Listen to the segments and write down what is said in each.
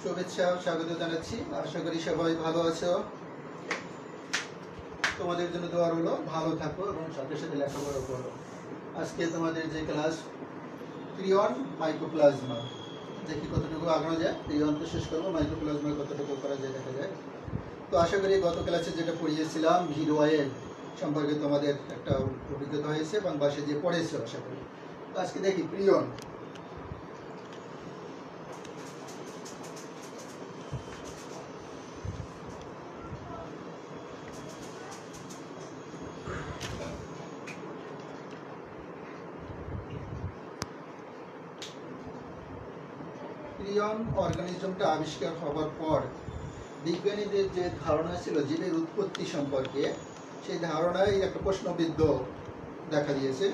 শুভেচ্ছা স্বাগত জানাচ্ছি। আশা করি সবাই ভালো আছো। তোমাদের জন্য দোয়া রইল, ভালো থাকো এবং সাথে সাথে লেখাপড়া করো। আজকে তোমাদের যে ক্লাস প্রিয়ন মাইক্রোপ্লাজমা, দেখি কতটুকু আগানো যায়। প্রিয়ন তো শেষ করবো, মাইক্রোপ্লাজমা কতটুকু করা যায় দেখা যায়। তো আশা করি গত ক্লাসে যেটা পড়িয়েছিলাম ভিড অয়েল সম্পর্কে তোমাদের একটা অভিজ্ঞতা হয়েছে এবং বাসে যে পড়েছো আশা করি। তো আজকে দেখি প্রিয়ন। প্রিয়ন অর্গানিজমটা আবিষ্কার হওয়ার পর বিজ্ঞানীদের যে ধারণা ছিল জীবের উৎপত্তি সম্পর্কে, সেই ধারণায় একটা প্রশ্নবিদ্ধ দেখা দিয়েছে।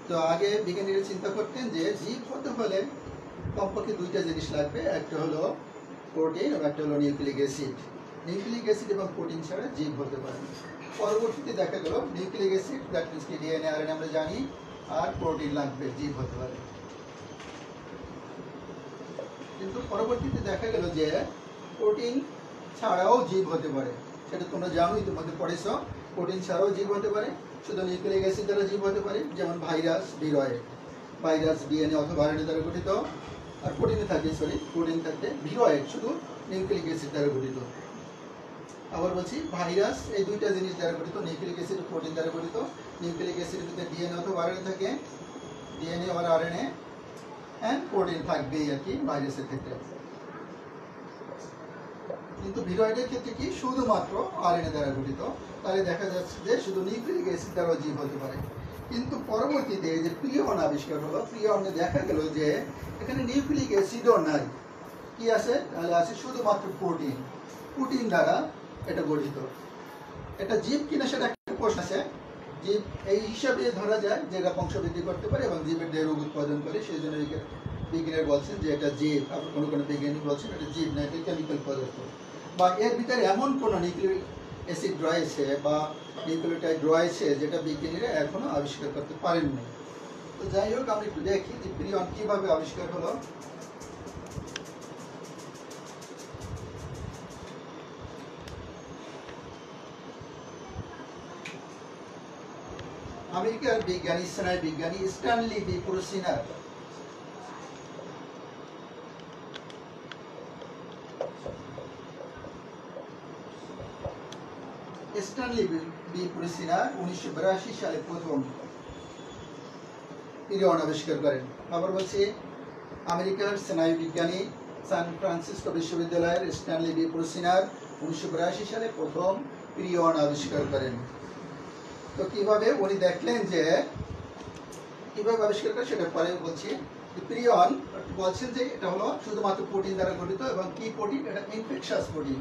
তো আগে বিজ্ঞানীরা চিন্তা করতেন যে জীব হতে হলে কমপক্ষে দুইটা জিনিস লাগবে, একটা হলো প্রোটিন এবং একটা হলো নিউক্লিক অ্যাসিড। নিউক্লিক অ্যাসিড এবং প্রোটিন ছাড়া জীব হতে পারে না। পরবর্তীতে দেখা গেল নিউক্লিক অ্যাসিড, দ্যাট মিনস কি ডিএনএ আরএনএ আমরা জানি, আর প্রোটিন লাগবে জীব হতে পারে। কিন্তু পরবর্তীতে দেখা গেল যে প্রোটিন ছাড়াও জীব হতে পারে। সেটা তোমরা জানোই, তোমাদের পড়েছ। প্রোটিন ছাড়াও জীব হতে পারে, শুধু নিউক্লিক অ্যাসিড দ্বারা জীব হতে পারে, যেমন ভাইরাস, ভিরয়েড। ভাইরাস ডিএনএ অথবা আরএনএ দ্বারা গঠিত, আর প্রোটিনে থাকে, প্রোটিন থাকতে ভিরয়েড শুধু নিউক্লিক অ্যাসিড দ্বারা গঠিত। আবার বলছি, ভাইরাস এই দুইটা জিনিস দ্বারা গঠিত, নিউক্লিক অ্যাসিড ও প্রোটিন দ্বারা গঠিত। নিউক্লিক অ্যাসিডের ভিতরে ডিএনএ অথবা আরএনএ থাকে, ডিএনএ আর আরএনএ অ্যান্ড প্রোটিন থাকবেই আর কি ভাইরাসের ক্ষেত্রে। কিন্তু ভিরয়েডের ক্ষেত্রে কি শুধুমাত্র আরএনএ দ্বারা গঠিত। তাহলে দেখা যাচ্ছে যে শুধু নিউক্লিক অ্যাসিড দ্বারাও জীব হতে পারে। কিন্তু পরবর্তীতে যে প্রিয়ন আবিষ্কার হলো, প্রিয়নে দেখা গেল যে এখানে নিউক্লিক অ্যাসিডও নাই, কি আছে? তাহলে আছে শুধুমাত্র প্রোটিন। প্রোটিন দ্বারা এটা গঠিত। এটা জীব কিনা সেটা একটা প্রশ্ন আছে। জীব এই হিসাবে ধরা যায় যে এরা বংশবৃদ্ধি করতে পারে এবং জীবের দেহ রোগ উৎপাদন করে, সেই জন্য বিজ্ঞানীরা বলছেন যে এটা জীব। আবার কোনো কোনো বিজ্ঞানী বলছেন এটা জীব না, এটা কেমিক্যাল পদার্থ। বা এর ভিতরে এমন কোনো নিউক্লিক অ্যাসিড রয়েছে বা নিউক্লিওটাইড রয়েছে যেটা বিজ্ঞানীরা এখনো আবিষ্কার করতে পারেননি। তো যাই হোক, আমরা একটু দেখি যে প্রিয়ন কিভাবে আবিষ্কার হলো। আমেরিকার বিজ্ঞানী, স্নায়ু বিজ্ঞানী স্ট্যানলি বি পুরসিনার স্ট্যানলি বি পুরসিনার 1982 সালে প্রথম প্রিয়ন আবিষ্কার করেন। আবার বলছি, আমেরিকার স্নায়ু বিজ্ঞানী সান ফ্রান্সিসকো বিশ্ববিদ্যালয়ের স্ট্যানলি বি পুরসিনার 1982 সালে প্রথম প্রিয়ন আবিষ্কার করেন। তো কিভাবে উনি দেখলেন যে কিভাবে আবিষ্কার করে সেটা পরে বলছি। প্রিয়ন বলছেন যে এটা হলো শুধুমাত্র প্রোটিন দ্বারা গঠিত এবং কি প্রোটিন? এটা ইনফেকশাস প্রোটিন।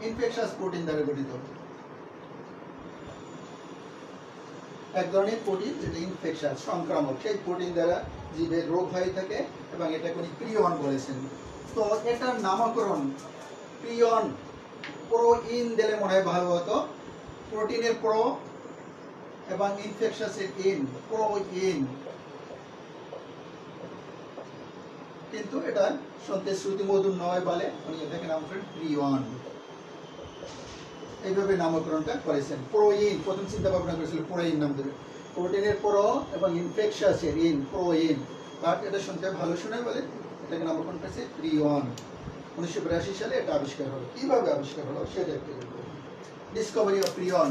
ইনফেকশাস প্রোটিন দ্বারা গঠিত এক ধরনের প্রোটিন যেটা ইনফেকশাস, সংক্রামক। সেই প্রোটিন দ্বারা জীবের রোগ হয়ে থাকে এবং এটাকে উনি প্রিয়ন বলেছেন। তো এটার নামকরণ প্রিয়ন, প্রো ইন দিলে মনে হয় ভালো হতো। প্রোটিনের প্রো এবং ইনফেকশাসের ইন, প্রো ইন। কিন্তু এটা শুনতে শ্রুতিমধুর নয় বলে উনি এটাকে নাম করেন প্রিয়ন। এইভাবে নামকরণটা করেছেন। প্রোইন প্রথম চিন্তা ভাবনা করেছিল প্রোইন নাম দেবে, প্রোটিনের প্রো এবং ইনফেকশাসের ইন, প্রোইন। বাট এটা শুনতে ভালো শোনায় বলে এটাকে নামকরণ করেছে প্রিয়ন। 1982 সালে এটা আবিষ্কার হলো। কিভাবে আবিষ্কার হলো সেটা একটু দেখব। Discovery of prion.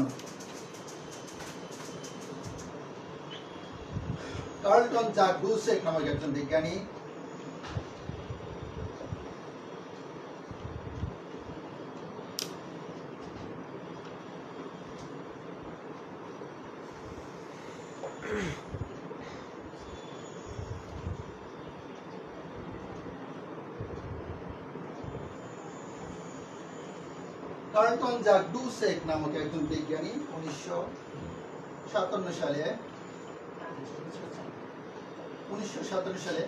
Carleton Gajdusek নামক একজন বিজ্ঞানী কার্লটন জাক ডুসেক নামক একজন বিজ্ঞানী 1957 সালে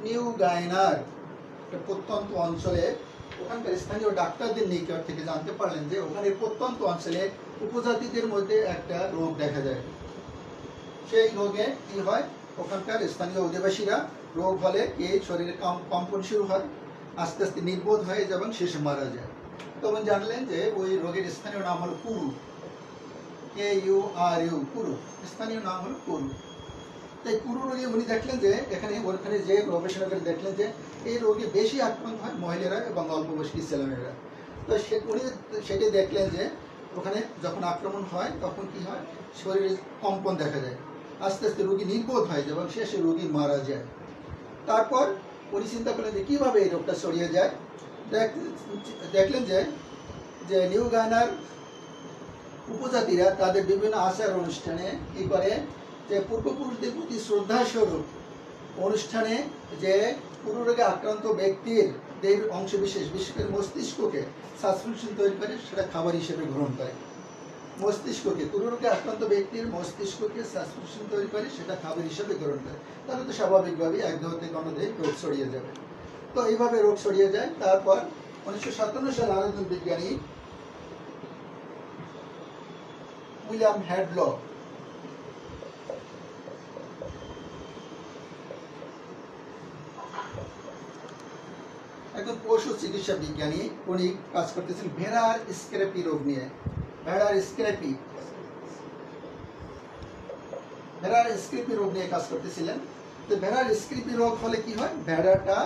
নিউ গায়নার একটা প্রত্যন্ত অঞ্চলে ওখানকার স্থানীয় ডাক্তারদের নিকট থেকে জানতে পারলেন যে ওখানে প্রত্যন্ত অঞ্চলে উপজাতিদের মধ্যে একটা রোগ দেখা যায়। সেই রোগে কি হয়? ওখানকার স্থানীয় অধিবাসীরা রোগ হলে এই শরীরে কম্পন শুরু হয়, আস্তে আস্তে নির্বোধ হয়ে এবং শেষে মারা যায়। তখন জানলেন যে ওই রোগের স্থানীয় নাম হলো কুরু, KURU, কুরু, স্থানীয় নাম হলো কুরু। তাই কুরু রোগে উনি দেখলেন যে ওখানে যে গবেষণা করে দেখলেন যে এই রোগে বেশি আক্রান্ত হয় মহিলারা এবং অল্প বয়স্ক ছেলেমেয়েরা। তো উনি সেটি দেখলেন যে ওখানে যখন আক্রমণ হয় তখন কি হয়, শরীরে কম্পন দেখা যায়, আস্তে আস্তে রোগী নির্বোধ হয় এবং শেষে রোগী মারা যায়। তারপর উনি চিন্তা করলেন যে কীভাবে এই রোগটা ছড়িয়ে যায়। দেখলেন যে নিউ গায়নার উপজাতিরা তাদের বিভিন্ন আচার অনুষ্ঠানে কি করে, যে পূর্বপুরুষদের প্রতি শ্রদ্ধাস্বরূপ অনুষ্ঠানে যে কুরু রোগে আক্রান্ত ব্যক্তির দেহের অংশ বিশেষ করে মস্তিষ্ককে সাসপেনশন তৈরি করে সেটা খাবার হিসেবে গ্রহণ করে। মস্তিষ্ককে, কুরু রোগে আক্রান্ত ব্যক্তির মস্তিষ্ককে সাসপেনশন তৈরি করে সেটা খাবার হিসেবে গ্রহণ করে, তাহলে তো স্বাভাবিকভাবেই এক দেহ থেকে অন্য দেহে রোগ ছড়িয়ে যাবে। তো এইভাবে রোগ ছড়িয়ে যায়। তারপর 1957 সালে আরেকজন বিজ্ঞানী উইলিয়াম হ্যাডল, একজন পশু চিকিৎসা বিজ্ঞানী, উনি কাজ করতেছেন ভেড়ার স্ক্র্যাপি রোগ নিয়ে। ভেড়ার স্ক্র্যাপি রোগ নিয়ে কাজ করতেছিলেন। তো ভেড়ার স্ক্র্যাপি রোগ হলে কি হয়, ভেড়াটা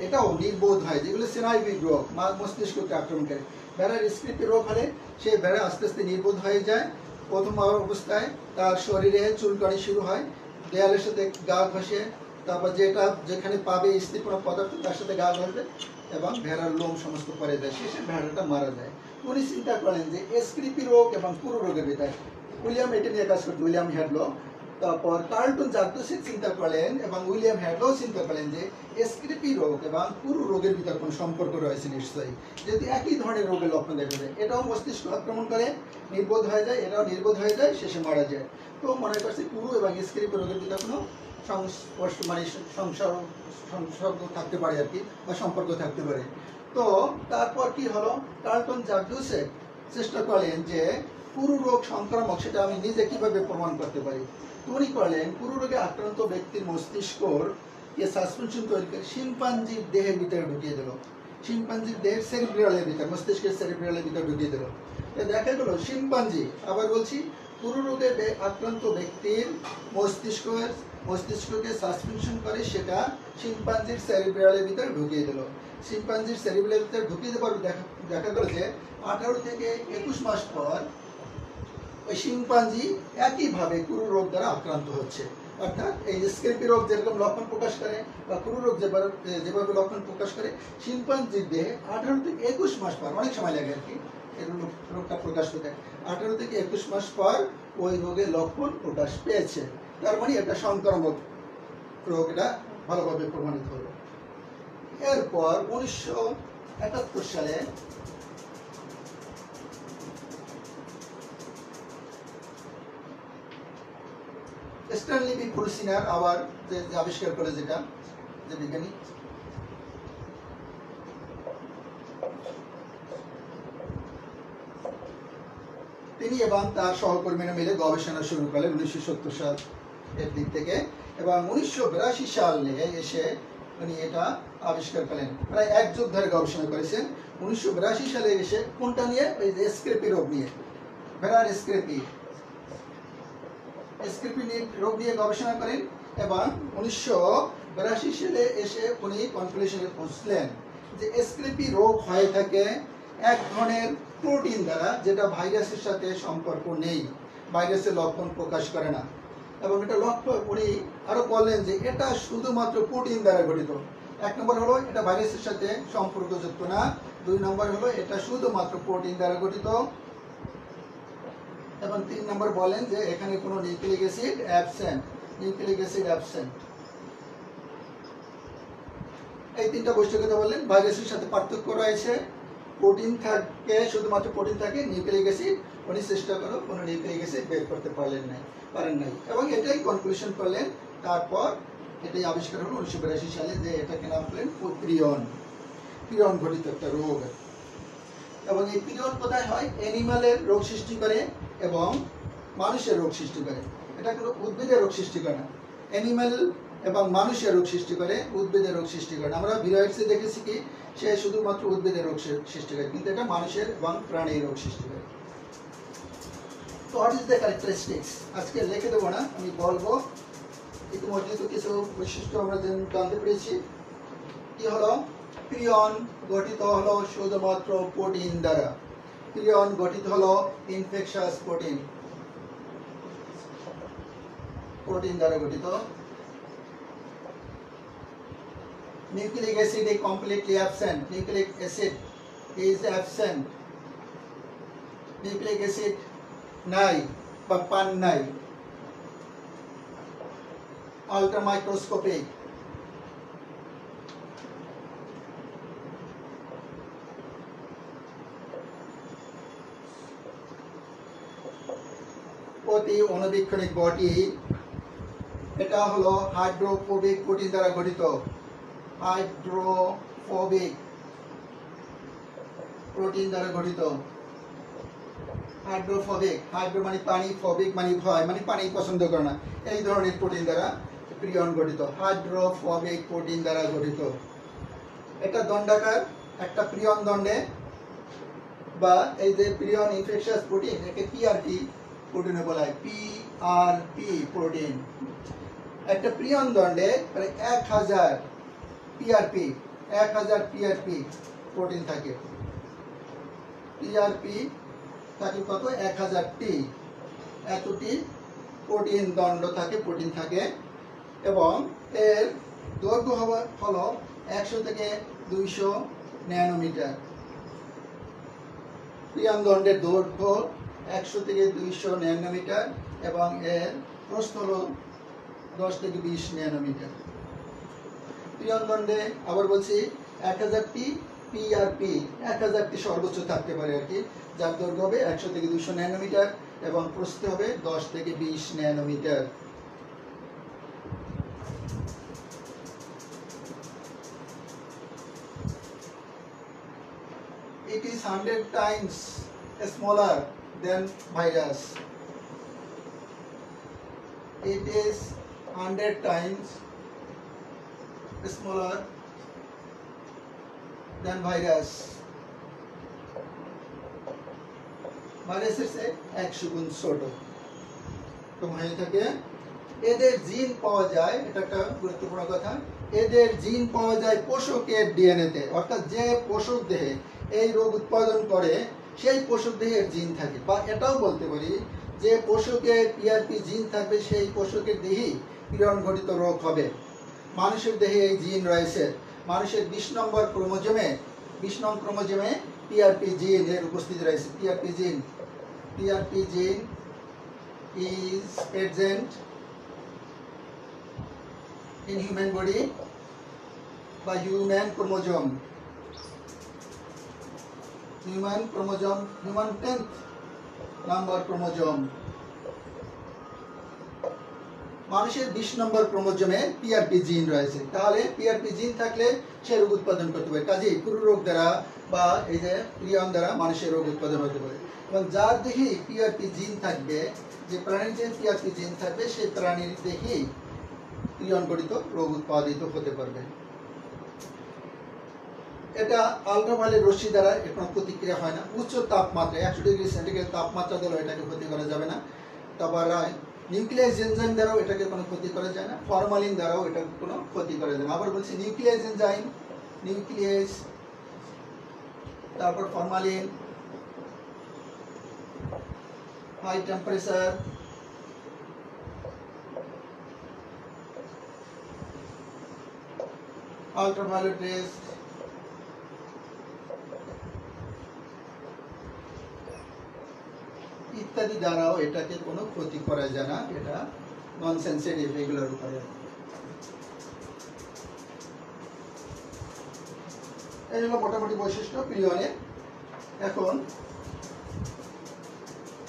এটাও নির্বোধ হয়, যেগুলো স্নায়বিক রোগ, মস্তিষ্ককে আক্রমণ করে। ভেড়ার স্ক্র্যাপি রোগ হলে সেই ভেড়া আস্তে আস্তে নির্বোধ হয়ে যায়। প্রথম অবস্থায় তার শরীরে চুলকানি শুরু হয়, দেয়ালের সাথে গা ঘষে, তারপর যেখানে পাবে স্থির কোনো পদার্থ তার সাথে গা ঘষবে এবং ভেড়ার লোম সমস্ত পরে যায়, শেষে ভেড়াটা মারা যায়। উনি চিন্তা করেন যে স্ক্র্যাপি রোগ এবং কুরু রোগের ভিতরে এটা নিয়ে কাজ করতে উইলিয়াম হ্যাডল। তারপর কার্লটন জার্দোসিক চিন্তা করলেন এবং উইলিয়াম হ্যাডল চিন্তা করলেন যে স্ক্র্যাপি রোগ এবং কুরু রোগের ভিতরে কোনো সম্পর্ক রয়েছে নিশ্চয়ই, যেহেতু একই ধরনের রোগের লক্ষণ দেখা যায়। এটাও মস্তিষ্ক আক্রমণ করে, নির্বোধ হয়ে যায়, এটাও নির্বোধ হয়ে যায়, শেষে মারা যায়। তো মনে করছে কুরু এবং স্ক্র্যাপি রোগের ভিতরে কোনো সংস্পর্শ সংসর্গ থাকতে পারে আর কি, বা সম্পর্ক থাকতে পারে। তো তারপর কি হলো, কার্লটন জার্দোসিক চেষ্টা করলেন যে কুরু রোগ সংক্রামক সেটা আমি নিজে কিভাবে প্রমাণ করতে পারি। উনি করলেন কুরু রোগে আক্রান্ত ব্যক্তির মস্তিষ্কর সাসপেনশন তৈরি করে শিম্পাঞ্জির দেহের ভিতরে ঢুকিয়ে দিল, শিম্পাঞ্জির দেহের সেরিব্রালের ভিতরে, মস্তিষ্কের সেরিব্রালের ভিতরে ঢুকিয়ে দিল। দেখা গেল শিম্পাঞ্জি, আবার বলছি, কুরু রোগে আক্রান্ত ব্যক্তির মস্তিষ্ককে সাসপেনশন করে সেটা শিম্পাঞ্জির সেরিব্রালের ভিতরে ঢুকিয়ে দিল। শিম্পাঞ্জির সেরিব্রালের ভিতরে ঢুকিয়ে দেওয়ার দেখা গেল যে 18 থেকে 21 মাস পর ওই শিম্পাঞ্জি একইভাবে কুরু রোগ দ্বারা আক্রান্ত হচ্ছে। অর্থাৎ এই স্ক্র্যাপি রোগ যেরকম লক্ষণ প্রকাশ করে বা কুরু রোগ যেভাবে লক্ষণ প্রকাশ করে, শিম্পাঞ্জির দেহে 18 থেকে 21 মাস পর, অনেক সময় লাগে আর কি এই রোগটা প্রকাশ পেতে, 18 থেকে 21 মাস পর ওই রোগের লক্ষণ প্রকাশ পেয়েছে। তার মানে এটা সংক্রামক রোগ, এটা ভালোভাবে প্রমাণিত হলো। এরপর 1971 সালে স্ট্যানলি বি ফুলসিনার আবার যে আবিষ্কার করে, যেটা যে বিজ্ঞানী, তিনি এবং তার সহকর্মীরা মিলে গবেষণা শুরু করলেন 1970 সাল এর দিক থেকে, এবং 1982 সালে এসে উনি এটা আবিষ্কার করলেন। প্রায় এক যুগ ধরে গবেষণা করেছেন। 1982 সালে এসে কোনটা নিয়ে, ওই যে স্ক্র্যাপি রোগ নিয়ে, ভেড়ার স্ক্র্যাপি রোগ নিয়ে গবেষণা করেন। এবং 1982 সালে এসে উনি কনক্লুশনে পৌঁছলেন যে স্ক্র্যাপি রোগ হয়ে থাকে এক ধরনের প্রোটিন দ্বারা, যেটা ভাইরাসের সাথে সম্পর্ক নেই, ভাইরাসের লক্ষণ প্রকাশ করে না। এবং এটা উনি আরো বললেন যে এটা শুধুমাত্র প্রোটিন দ্বারা গঠিত। এক নম্বর হলো এটা ভাইরাসের সাথে সম্পর্কযুক্ত না, 2 নম্বর হলো এটা শুধুমাত্র প্রোটিন দ্বারা গঠিত, এবং 3 নম্বর বলেন যে এখানে কোনো নিউক্লিক অ্যাসিড অ্যাবসেন্ট। এই 3টা বৈশিষ্ট্যের কথা বললেন। ভাইরাসের সাথে পার্থক্য রয়েছে, প্রোটিন থাকে, শুধুমাত্র প্রোটিন থাকে, নিউক্লিক অ্যাসিড উনি চেষ্টা করো কোনো নিউক্লিক অ্যাসিড বের করতে পারেন নাই, এবং এটাই কনক্লুশন করলেন। তারপর এটাই আবিষ্কার হলো 1982 সালে, যে এটাকে নাম করলেন প্রিয়ন ঘটিত একটা রোগ। এবং এই প্রিয়ন কোথায় হয়, অ্যানিমালের রোগ সৃষ্টি করে এবং মানুষের রোগ সৃষ্টি করে, এটা কোনো উদ্ভিদের রোগ সৃষ্টি করে না। অ্যানিম্যাল এবং মানুষের রোগ সৃষ্টি করে, উদ্ভিদের রোগ সৃষ্টি করে। আমরা ভিরয়েডসে দেখেছি কি সে শুধুমাত্র উদ্ভিদের রোগ সৃষ্টি করে, কিন্তু এটা মানুষের এবং প্রাণীর রোগ সৃষ্টি করে। তো হোয়াট ইজ দ্য ক্যারেক্টারিস্টিক্স, আজকে লিখে দেবো না, আমি বলবো। ইতিমধ্যে তো কিছু বৈশিষ্ট্য আমরা জানতে পেরেছি। কি হলো, প্রিয়ন গঠিত হলো শুধুমাত্র প্রোটিন দ্বারা। প্রিয়ন গঠিত হলো ইনফেকশাস প্রোটিন, প্রোটিন দ্বারা গঠিত। Nucleic acid is completely absent. Nucleic acid is absent. Nucleic acid নাই বা পান নাই। আল্ট্রা মাইক্রোস্কোপিক, অতি অণুবীক্ষণিক বডি। এটা হলো হাইড্রোফোবিক প্রোটিন দ্বারা গঠিত। হাইড্রোফোবিক প্রোটিন দ্বারা গঠিত। হাইড্রোফোবিক, হাইড্রো মানে পানি, ফোবিক মানে ভয়, মানে পানি পছন্দ করে না, এই ধরনের প্রোটিন দ্বারা প্রিয়ন গঠিত। হাইড্রোফোবিক প্রোটিন দ্বারা গঠিত। এটা দণ্ডাকার, একটা প্রিয়ন দণ্ডে বা এই যে প্রিয়ন ইনফেকশাস প্রোটিন, একে পিআরপি প্রোটিনে বলা হয়, পিআরপি প্রোটিন। একটা প্রিয়ন দণ্ডে প্রায় 1000 পিআরপি, 1000 পিআরপি প্রোটিন থাকে। পিআরপি থাকে কত, 1000টি, এতটি প্রোটিন দণ্ড থাকে, প্রোটিন থাকে। এবং এর দৈর্ঘ্য হলো 100 থেকে 200 ন্যানোমিটার। প্রিয়ন দণ্ডের দৈর্ঘ্য 100 থেকে 200 ন্যানোমিটার এবং এর প্রস্থ হলো 10 থেকে 20 ন্যানোমিটার। প্রিয়ন দণ্ডে আবার বলছি 1000টি পিআরপি, 1000টি সর্বোচ্চ থাকতে পারে আর কি, যার দৈর্ঘ্য হবে 100 থেকে 200 ন্যানোমিটার এবং প্রস্থ হবে 10 থেকে 20 nanometre. It is 100 times smaller than virus. It is 100 times smaller than virus. ভাইরাসের চেয়ে 100 গুণ ছোট হয়ে থাকে। এদের জিন পাওয়া যায়, এটা একটা গুরুত্বপূর্ণ কথা, এদের জিন পাওয়া যায় পোষকের ডিএনএতে, অর্থাৎ যে পোষক দেহে এই রোগ উৎপাদন করে সেই পোষক দেহের জিন থাকে। বা এটাও বলতে পারি যে পোষকের পিআরপি জিন থাকবে, সেই পোষকের দেহেই প্রিয়ন ঘটিত রোগ হবে। মানুষের দেহে এই জিন রয়েছে। মানুষের 20 নম্বর ক্রোমোজোমে, 20 নং ক্রোমোজোমে পিআরপি জিন এর উপস্থিতি রয়েছে। পিআরপি জিন is present in human body by human chromosome, human 10th number chromosome। মানুষের 20 নম্বর ক্রোমোজোমে পিআরপি জিন রয়েছে। তাহলে পিআরপি জিন থাকলে সে রোগ উৎপাদন করতে পারে। কাজেই পুরো রোগ দ্বারা বা এই যে প্রিয়ন দ্বারা মানুষের রোগ উৎপাদন হতে পারে। এবং যার দেহে পিআরপি জিন থাকবে, যে প্রাণীর যে পিআরপি জিন থাকবে, সেই প্রাণীর দেহেই প্রিয়ন গঠিত রোগ উৎপাদিত হতে পারবে। এটা আলট্রাভায়োলেট রশ্মি দ্বারা এর কোনো প্রতিক্রিয়া হয় না। উচ্চ তাপমাত্রা 100 ডিগ্রি সেন্টিগ্রেড তাপমাত্রা দ্বারা এটাকে ক্ষতি করা যাবে না। তারপর নিউক্লিয়াস এনজাইম দ্বারাও এটাকে কোনো ক্ষতি করা যায় না। ফরমালিন দ্বারাও এটাকে কোনো ক্ষতি করা যায় না। আবার বলছি নিউক্লিয়াস এনজাইম, নিউক্লিয়াস, তারপর formalin, high temperature, ultraviolet rays, ইত্যাদি দ্বারাও এটাকে কোনো ক্ষতি করা যায় না। এটা নন সেন্সিটিভ এগুলোর উপরে। এই হলো মোটামুটি বৈশিষ্ট্য প্রিয়নের। এখন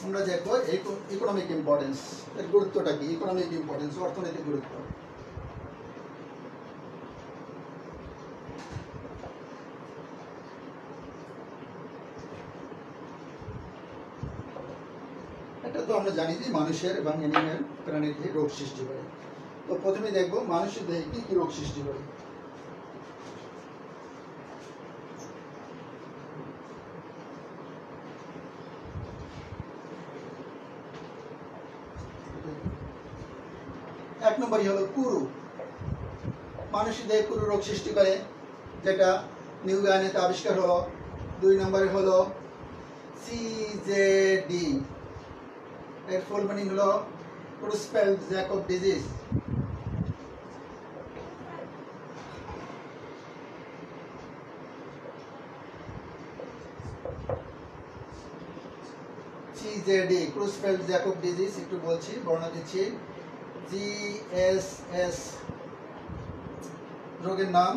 আমরা দেখবো ইকোনমিক ইম্পর্টেন্স, এর গুরুত্বটা কি। ইকোনমিক ইম্পর্টেন্স, অর্থনৈতিক গুরুত্ব। এটা তো আমরা জানি যে মানুষের এবং অ্যানিম্যাল প্রাণীর রোগ সৃষ্টি করে। তো প্রথমে দেখবো মানুষের দেহে কি কি রোগ সৃষ্টি করে। এক নম্বরই হলো কুরু। মানুষের দেহে কুরু রোগ সৃষ্টি করে, যেটা নিউ গাইনেতে আবিষ্কার হলো। 2 নম্বরে হলো সিজেডি, এর ফুল মিনিং হলো ক্রুসফেল্ড-জ্যাকব ডিজিজ। সিজেডি ক্রুসফেল্ড-জ্যাকব ডিজিজ, একটু বলছি, বর্ণনা দিচ্ছি। জিএসএস রোগের নাম।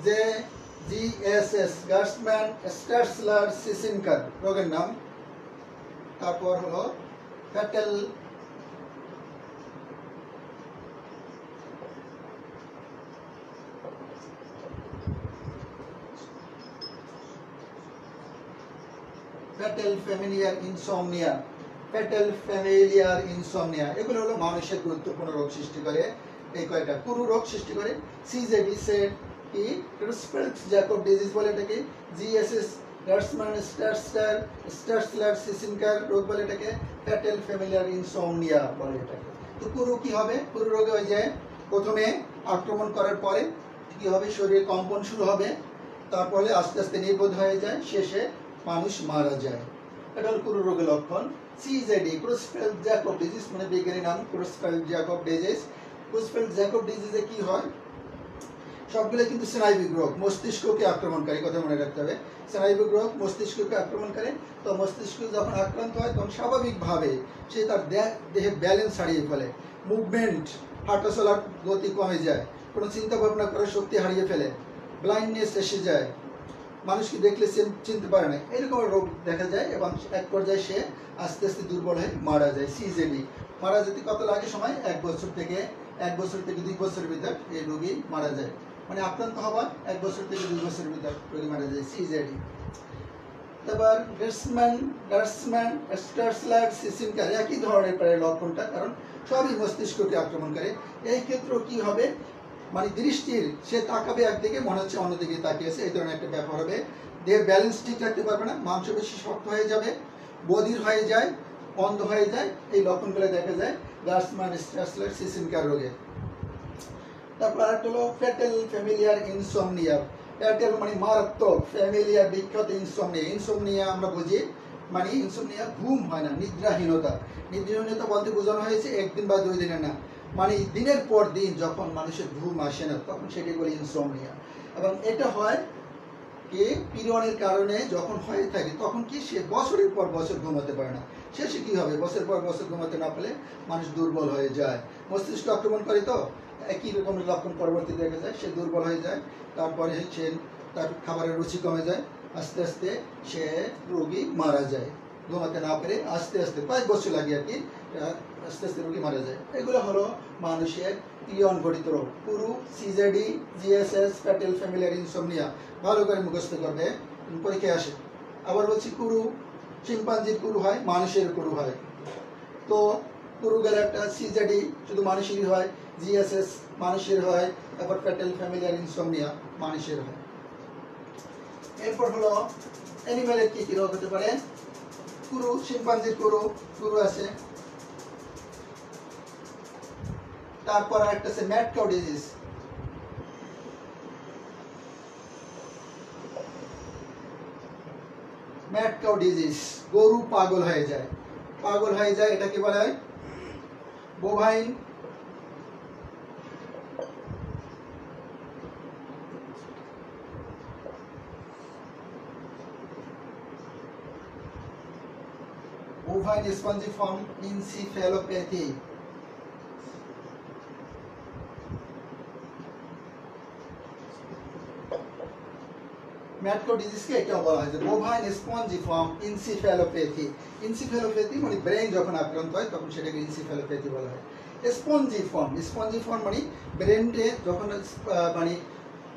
যে জিএসএস গার্সম্যান স্টার্সলার সিসিনকার রোগের নাম। তারপর হলো ফ্যাটাল ফ্যামিলিয়ার ইনসমনিয়া। এগুলো হলো মানুষের গুরুত্বপূর্ণ রোগ সৃষ্টি করে। এই কয়টা কুরু রোগ সৃষ্টি করে। সিজেডি সেট কি ক্রুসফেল্ড-জ্যাকব ডিজিজ বলে এটাকে। জিএসএস গার্সম্যান স্টার্সলার সিসিনকার রোগ বলে এটাকে। ফ্যাটাল ফ্যামিলিয়ার ইনসমনিয়া বলে এটাকে। তো কুরু কি হবে? কুরু রোগে ওই যে প্রথমে আক্রমণ করার পরে কি হবে, শরীরে কম্পন শুরু হবে, তারপরে আস্তে আস্তে নির্বোধ হয়ে যায়, শেষে মানুষ মারা যায়। এটা হল কুরু রোগের লক্ষণ। সিজেডি ক্রুসফেল্ড-জ্যাকব ডিজিজ, মানে বিজ্ঞানী নাম ক্রুসফেল্ড-জ্যাকব ডিজিজ। ক্রুসফেল্ড-জ্যাকব ডিজিজে কি হয়? সবগুলো কিন্তু স্নায়বিক রোগ, মস্তিষ্ককে আক্রমণকারী, কথা মনে রাখতে হবে। স্নায়বিক রোগ মস্তিষ্ককে আক্রমণ করে। তো মস্তিষ্ক যখন আক্রান্ত হয় তখন স্বাভাবিকভাবে সে তার দেহের ব্যালেন্স হারিয়ে ফেলে, মুভমেন্ট, হাঁটা চলার গতি কমে যায়, কোনো চিন্তা ভাবনা করার শক্তি হারিয়ে ফেলে, ব্লাইন্ডনেস এসে যায়, মানুষকে দেখলে সে চিনতে পারে না, এরকম রোগ দেখা যায়। এবং এক পর্যায়ে সে আস্তে আস্তে দুর্বল হয়ে মারা যায়। সিজেডি মারা যেতে কত লাগে সময়? 1 বছর থেকে 2 বছরের ভিতর এই রোগী মারা যায়। মানে আক্রান্ত হওয়ার 1 বছর থেকে 2 বছরের ভিতর রোগী মারা যায়, সিজেডি। তারপর গার্সম্যান স্টার্সলার সিসিনকার, একই ধরনের প্রায় লক্ষণটা, কারণ সবই মস্তিষ্ককে আক্রমণ করে। এই ক্ষেত্রেও কি হবে, মানে দৃষ্টির, সে তাকাবে একদিকে, মনে হচ্ছে অন্যদিকে তাকিয়েছে, এই ধরনের একটা ব্যাপার হবে। দেহের ব্যালেন্স ঠিক রাখতে পারবে না, মাংসপেশি শক্ত হয়ে যাবে, বধির হয়ে যায়, অন্ধ হয়ে যায়। এই লক্ষণগুলো দেখা যায় গার্সম্যান স্টার্সলার সিসিনকার রোগে। তারপর আরেকটা হলো ফ্যাটাল ফ্যামিলিয়ার ইনসমনিয়া। ফ্যাটাল মানে মারাত্মক, ফ্যামিলিয়ার বিখ্যাত ইনসমনিয়া। ইনসমনিয়া আমরা বুঝি মানে ইনসমনিয়া ঘুম হয় না, নিদ্রাহীনতা। নিদ্রাহীনতা বলতে বোঝানো হয়েছে 1 দিন বা 2 দিনের না, মানে দিনের পর দিন যখন মানুষের ঘুম আসে না, তখন সেটি বলে ইনসমনিয়া। এবং এটা হয় কি পিরিয়ডের কারণে যখন হয়ে থাকে, তখন কি সে বছরের পর বছর ঘুমাতে পারে না। শেষে কি হবে, বছরের পর বছর ঘুমাতে না পারলে মানুষ দুর্বল হয়ে যায়। মস্তিষ্ক আক্রমণ করে, তো একই রকমের লক্ষণ পরবর্তী দেখা যায়, সে দুর্বল হয়ে যায়। তারপরে সে তার খাবারের রুচি কমে যায়, আস্তে আস্তে সে রোগী মারা যায়। ঘুমাতে না পেরে আস্তে আস্তে কয়েক বছর লাগে আর কি, আস্তে আস্তে রোগী মারা যায়। এগুলো হলো মানুষের পিরিয়ন ঘটিত রোগ। Kuru, CJD, GSS, fatal familial insomnia ভালো করে মুখস্থ করবে, পরীক্ষায় আসে। আবার বলছি, কুরু শিম্পাঞ্জির কুরু হয়, মানুষের কুরু হয়। তো কুরু গেলে একটা, সিজেডি শুধু মানুষেরই হয়, জিএসএস মানুষের হয়, তারপর ফ্যাটাল ফ্যামিলিয়ার ইনসমনিয়া মানুষের হয়। এরপর হলো অ্যানিমেলের কি কি রোগ হতে পারে। কুরু, শিম্পাঞ্জির কুরু আছে। তারপর আরেকটা আছে mad cow disease. Mad cow disease, গরু পাগল হয়ে যায়। পাগল হয়ে যায়, এটাকে বলা হয় bovine spongiform encephalopathy. Mad cow ডিজিজকে এটাও বলা হয় যে বোভাইন স্পঞ্জিফর্ম এনসিফ্যালোপ্যাথি। এনসিফ্যালোপ্যাথি মানে ব্রেন যখন আক্রান্ত হয় তখন সেটাকে এনসিফ্যালোপ্যাথি বলা হয়। স্পঞ্জিফর্ম মানে ব্রেনকে যখন মানে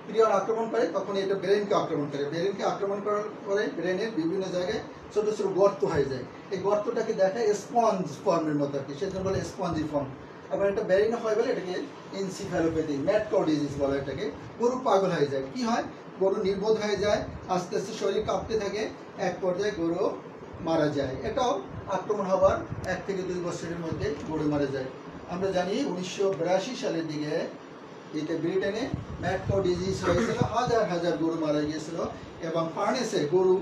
প্রিয়ন আক্রমণ করে তখন এটা ব্রেনকে আক্রমণ করে। ব্রেনকে আক্রমণ করার পরে ব্রেনের বিভিন্ন জায়গায় ছোট ছোট গর্ত হয়ে যায়। এই গর্তটাকে দেখায় স্পঞ্জ ফর্মের মতো আর কি, সেজন্য বলে স্পঞ্জিফর্ম। আবার এটা ব্রেন হয় বলে এটাকে এনসিফ্যালোপ্যাথি, ম্যাড কাউ ডিজিজ বলে এটাকে। গরু পাগল হয়ে যায়, কি হয় গরু নির্বোধ হয়ে যায়, আস্তে আস্তে শরীর কাঁপতে থাকে, এক পর্যায়ে গরু মারা যায়। এটাও আক্রমণ হবার 1 থেকে 2 বছরের মধ্যে গরু মারা যায়। আমরা জানি 1982 সালের দিকে এতে ব্রিটেনে ম্যাড কাউ ডিজিজ হয়েছিল, হাজার হাজার গরু মারা গিয়েছিল এবং ফার্নেসে গরু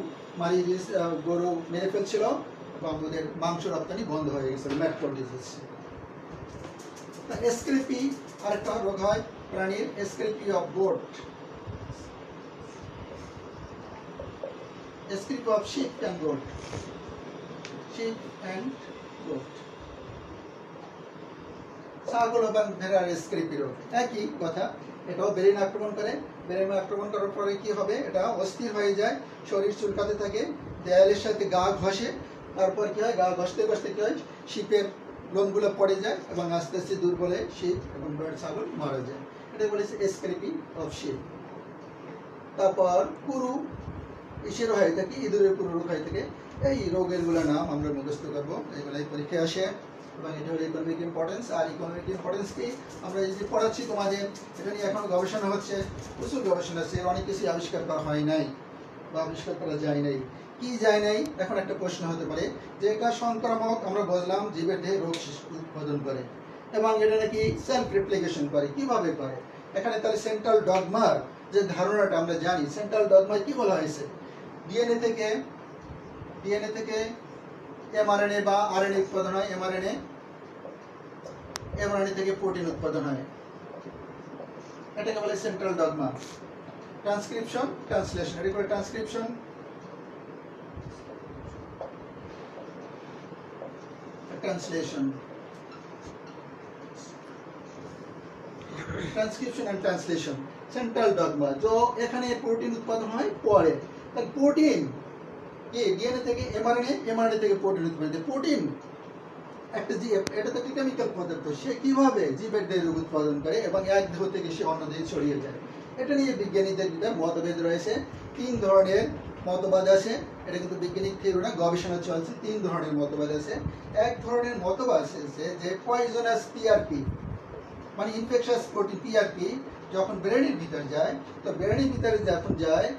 গরু মেরে ফেলছিল এবং ওদের মাংস রপ্তানি বন্ধ হয়ে গেছিল ম্যাড কাউ ডিজিজ। স্ক্রেপি আরেকটা রোগ হয় প্রাণীর, scrapie of goat, scrapie of sheep and goat, sheep and goat. ছাগল এবং ভেড়ার স্ক্রেপি রোগ একই কথা, এটাও ব্রেন আক্রমণ করে। ব্রেন আক্রমণ করার পরে কি হবে, এটা অস্থির হয়ে যায়, শরীর চুলকাতে থাকে, দেয়ালের সাথে গা ঘষে, তারপর কি হয় গা ঘষতে ঘষতে কি হয় শিপের লোমগুলো পড়ে যায় এবং আস্তে আস্তে দুর্বলে শিপ এবং ছাগল মারা যায়। এটা বলেছে স্ক্রেপি অফ শিপ। তারপর পুরু ইসের হয়ে থাকে, ইঁদুরের পুরু রোগ হয়ে থাকে। এই রোগের গুলো নাম আমরা মুখস্থ করবো, এগুলো পরীক্ষায় আসে এবং এটা হলো ইকোনমিক ইম্পর্টেন্স। আর ইকোনমিক ইম্পর্টেন্স কি আমরা এই যে পড়াচ্ছি তোমাদের, এটা নিয়ে এখন গবেষণা হচ্ছে, প্রচুর গবেষণা আছে, অনেক কিছু আবিষ্কার করা হয় নাই বা আবিষ্কার করা যায় নাই। কি যায় নাই, এখন একটা প্রশ্ন হতে পারে যে এটা সংক্রামক, আমরা বুঝলাম জীবের দেহে রোগ উৎপাদন করে এবং এটা নাকি সেলফ রেপ্লিকেশন করে। কিভাবে করে এখানে তাহলে সেন্ট্রাল ডগমার যে ধারণাটা আমরা জানি, সেন্ট্রাল ডগমায় কি বলা হয়েছে, ডিএনএ থেকে এমআরএনএ বা আরএনএ উৎপাদন হয়, এমআরএনএ থেকে প্রোটিন উৎপাদন হয়, এটাকে বলে সেন্ট্রাল ডগমা। ট্রান্সক্রিপশন, ট্রান্সলেশন, এটা করে transcription, translation, transcription and translation. Central dogma जो এখানে প্রোটিন উৎপাদন হয় পরে, তাহলে প্রোটিন কি ডিএনএ থেকে এমআরএনএ, এমআরএনএ থেকে প্রোটিন উৎপাদন হয়। প্রোটিন একটা এটা তো কেমিক্যাল পদার্থ, সে কিভাবে জীবের দেহে উৎপাদন করে এবং এক দেহ থেকে সে অন্য দেহে ছড়িয়ে যায়। এটা নিয়ে বিজ্ঞানীদের ভিতরে মতভেদ রয়েছে। 3 ধরনের মতবাদ আছে, এটা কিন্তু বৈজ্ঞানিক থিওরি না, গবেষণা চলছে। 3 ধরনের মতবাদ আছে। এক ধরনের মতবাদ আছে যে পয়জনাস পিআরপি মানে ইনফেকশাস প্রোটিন পিআরপি যখন ব্রেনের ভিতরে যায়, তো ব্রেনের ভিতরে যখন যায়,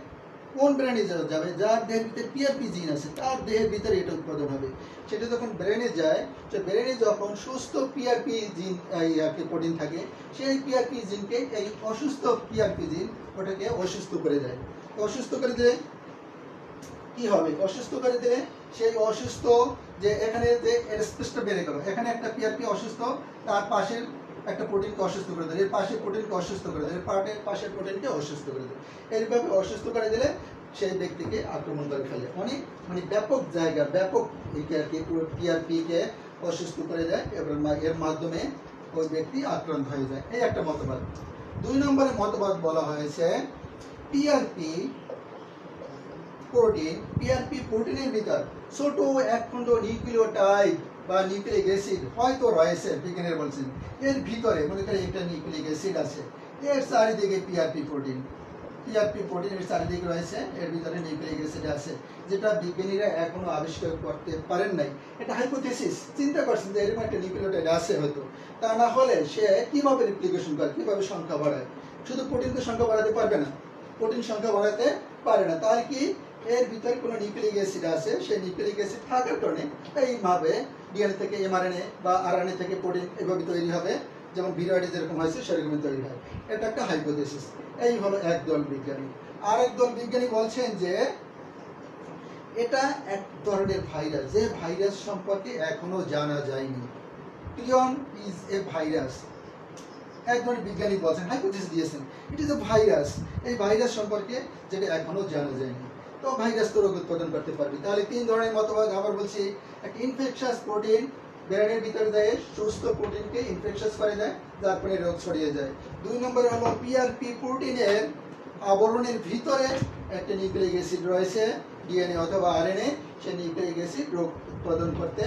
কোন ব্রেনে যাবে, যার দেহের ভিতরে পিআরপি জিন আছে তার দেহের ভিতরে এটা উৎপাদন হবে। সেটা যখন ব্রেনে যায়, তো ব্রেনে যখন সুস্থ পিআরপি জিন প্রোটিন থাকে, সেই পিআরপি জিনকে এই অসুস্থ পিআরপি জিন ওটাকে অসুস্থ করে দেয়। অসুস্থ করে দিলে কি হবে, অসুস্থ করে দিলে সেই অসুস্থ যে এখানে যে স্পেসটা বেড়ে গেল, এখানে একটা পিআরপি অসুস্থ, তার পাশের একটা প্রোটিনকে অসুস্থ করে দেয়, এর পাশের প্রোটিনকে অসুস্থ করে দেয়, এর পাশের প্রোটিনকে অসুস্থ করে দেয়। এইভাবে অসুস্থ করে দিলে সেই ব্যক্তিকে আক্রমণ করে ফেলে। অনেক মানে ব্যাপক জায়গা, ব্যাপক পিআরপিকে অসুস্থ করে দেয় এবং এর মাধ্যমে ওই ব্যক্তি আক্রান্ত হয়ে যায়। এই একটা মতবাদ। 2 নম্বরের মতবাদ বলা হয়েছে পিআরপি প্রোটিনের ভিতর ছোট একখণ্ড নিউক্লিওটাইড বা নিউক্লিক অ্যাসিড হয়তো রয়েছে, বিজ্ঞানীরা বলছেন এর ভিতরে, মনে করেন একটা নিউক্লিক অ্যাসিড আছে, এর চারিদিকে পিআরপি প্রোটিনের চারিদিকে রয়েছে, এর ভিতরে নিউক্লিক অ্যাসিড আছে, যেটা বিজ্ঞানীরা এখনো আবিষ্কার করতে পারেন নাই। এটা হাইপোথিসিস, চিন্তা করছেন যে এরকম একটা নিউক্লিওটাইড আছে হয়তো, তা না হলে সে কিভাবে রেপ্লিকেশন করে, কিভাবে সংখ্যা বাড়ায়। শুধু প্রোটিনকে সংখ্যা বাড়াতে পারবে না, প্রোটিন সংখ্যা বাড়াতে পারে না, তাহলে কি এর ভিতরে কোনো নিউক্লিক অ্যাসিড আছে, সেই নিউক্লিক অ্যাসিড থাকার কারণে এইভাবে ডিএনএ থেকে এমআরএনএ বা আরএনএ থেকে প্রোটিন এভাবে তৈরি হবে, যেমন ভিরয়েডে যেরকম হয়েছে সেরকমই তৈরি হয়। এটা একটা হাইপোথিসিস। এই হলো একদল বিজ্ঞানী। আরেক দল বিজ্ঞানী বলছেন যে এটা এক ধরনের ভাইরাস, যে ভাইরাস সম্পর্কে এখনো জানা যায়নি। প্রিয়ন ইজ এ ভাইরাস, এক ধরনের বিজ্ঞানী বলছেন, হাইপোথিসিস দিয়েছেন, ইট ইজ এ ভাইরাস, এই ভাইরাস সম্পর্কে যেটা এখনো জানা যায়নি। তো ভাইরাস তো রোগ উৎপাদন করতে পারবে। তাহলে 3 ধরনের মতবাদ। আবার বলছি, একটা ইনফেকশাস প্রোটিন ব্রেনের ভিতরে যায়, সুস্থ প্রোটিনকে ইনফেকশাস করে দেয়, যার ফলে রোগ ছড়িয়ে যায়। 2 নম্বরে হলো পিআরপি প্রোটিনের আবরণের ভিতরে একটা নিউক্লিক অ্যাসিড রয়েছে, ডিএনএ অথবা আরএনএ, সেই নিউক্লিক অ্যাসিড রোগ উৎপাদন করতে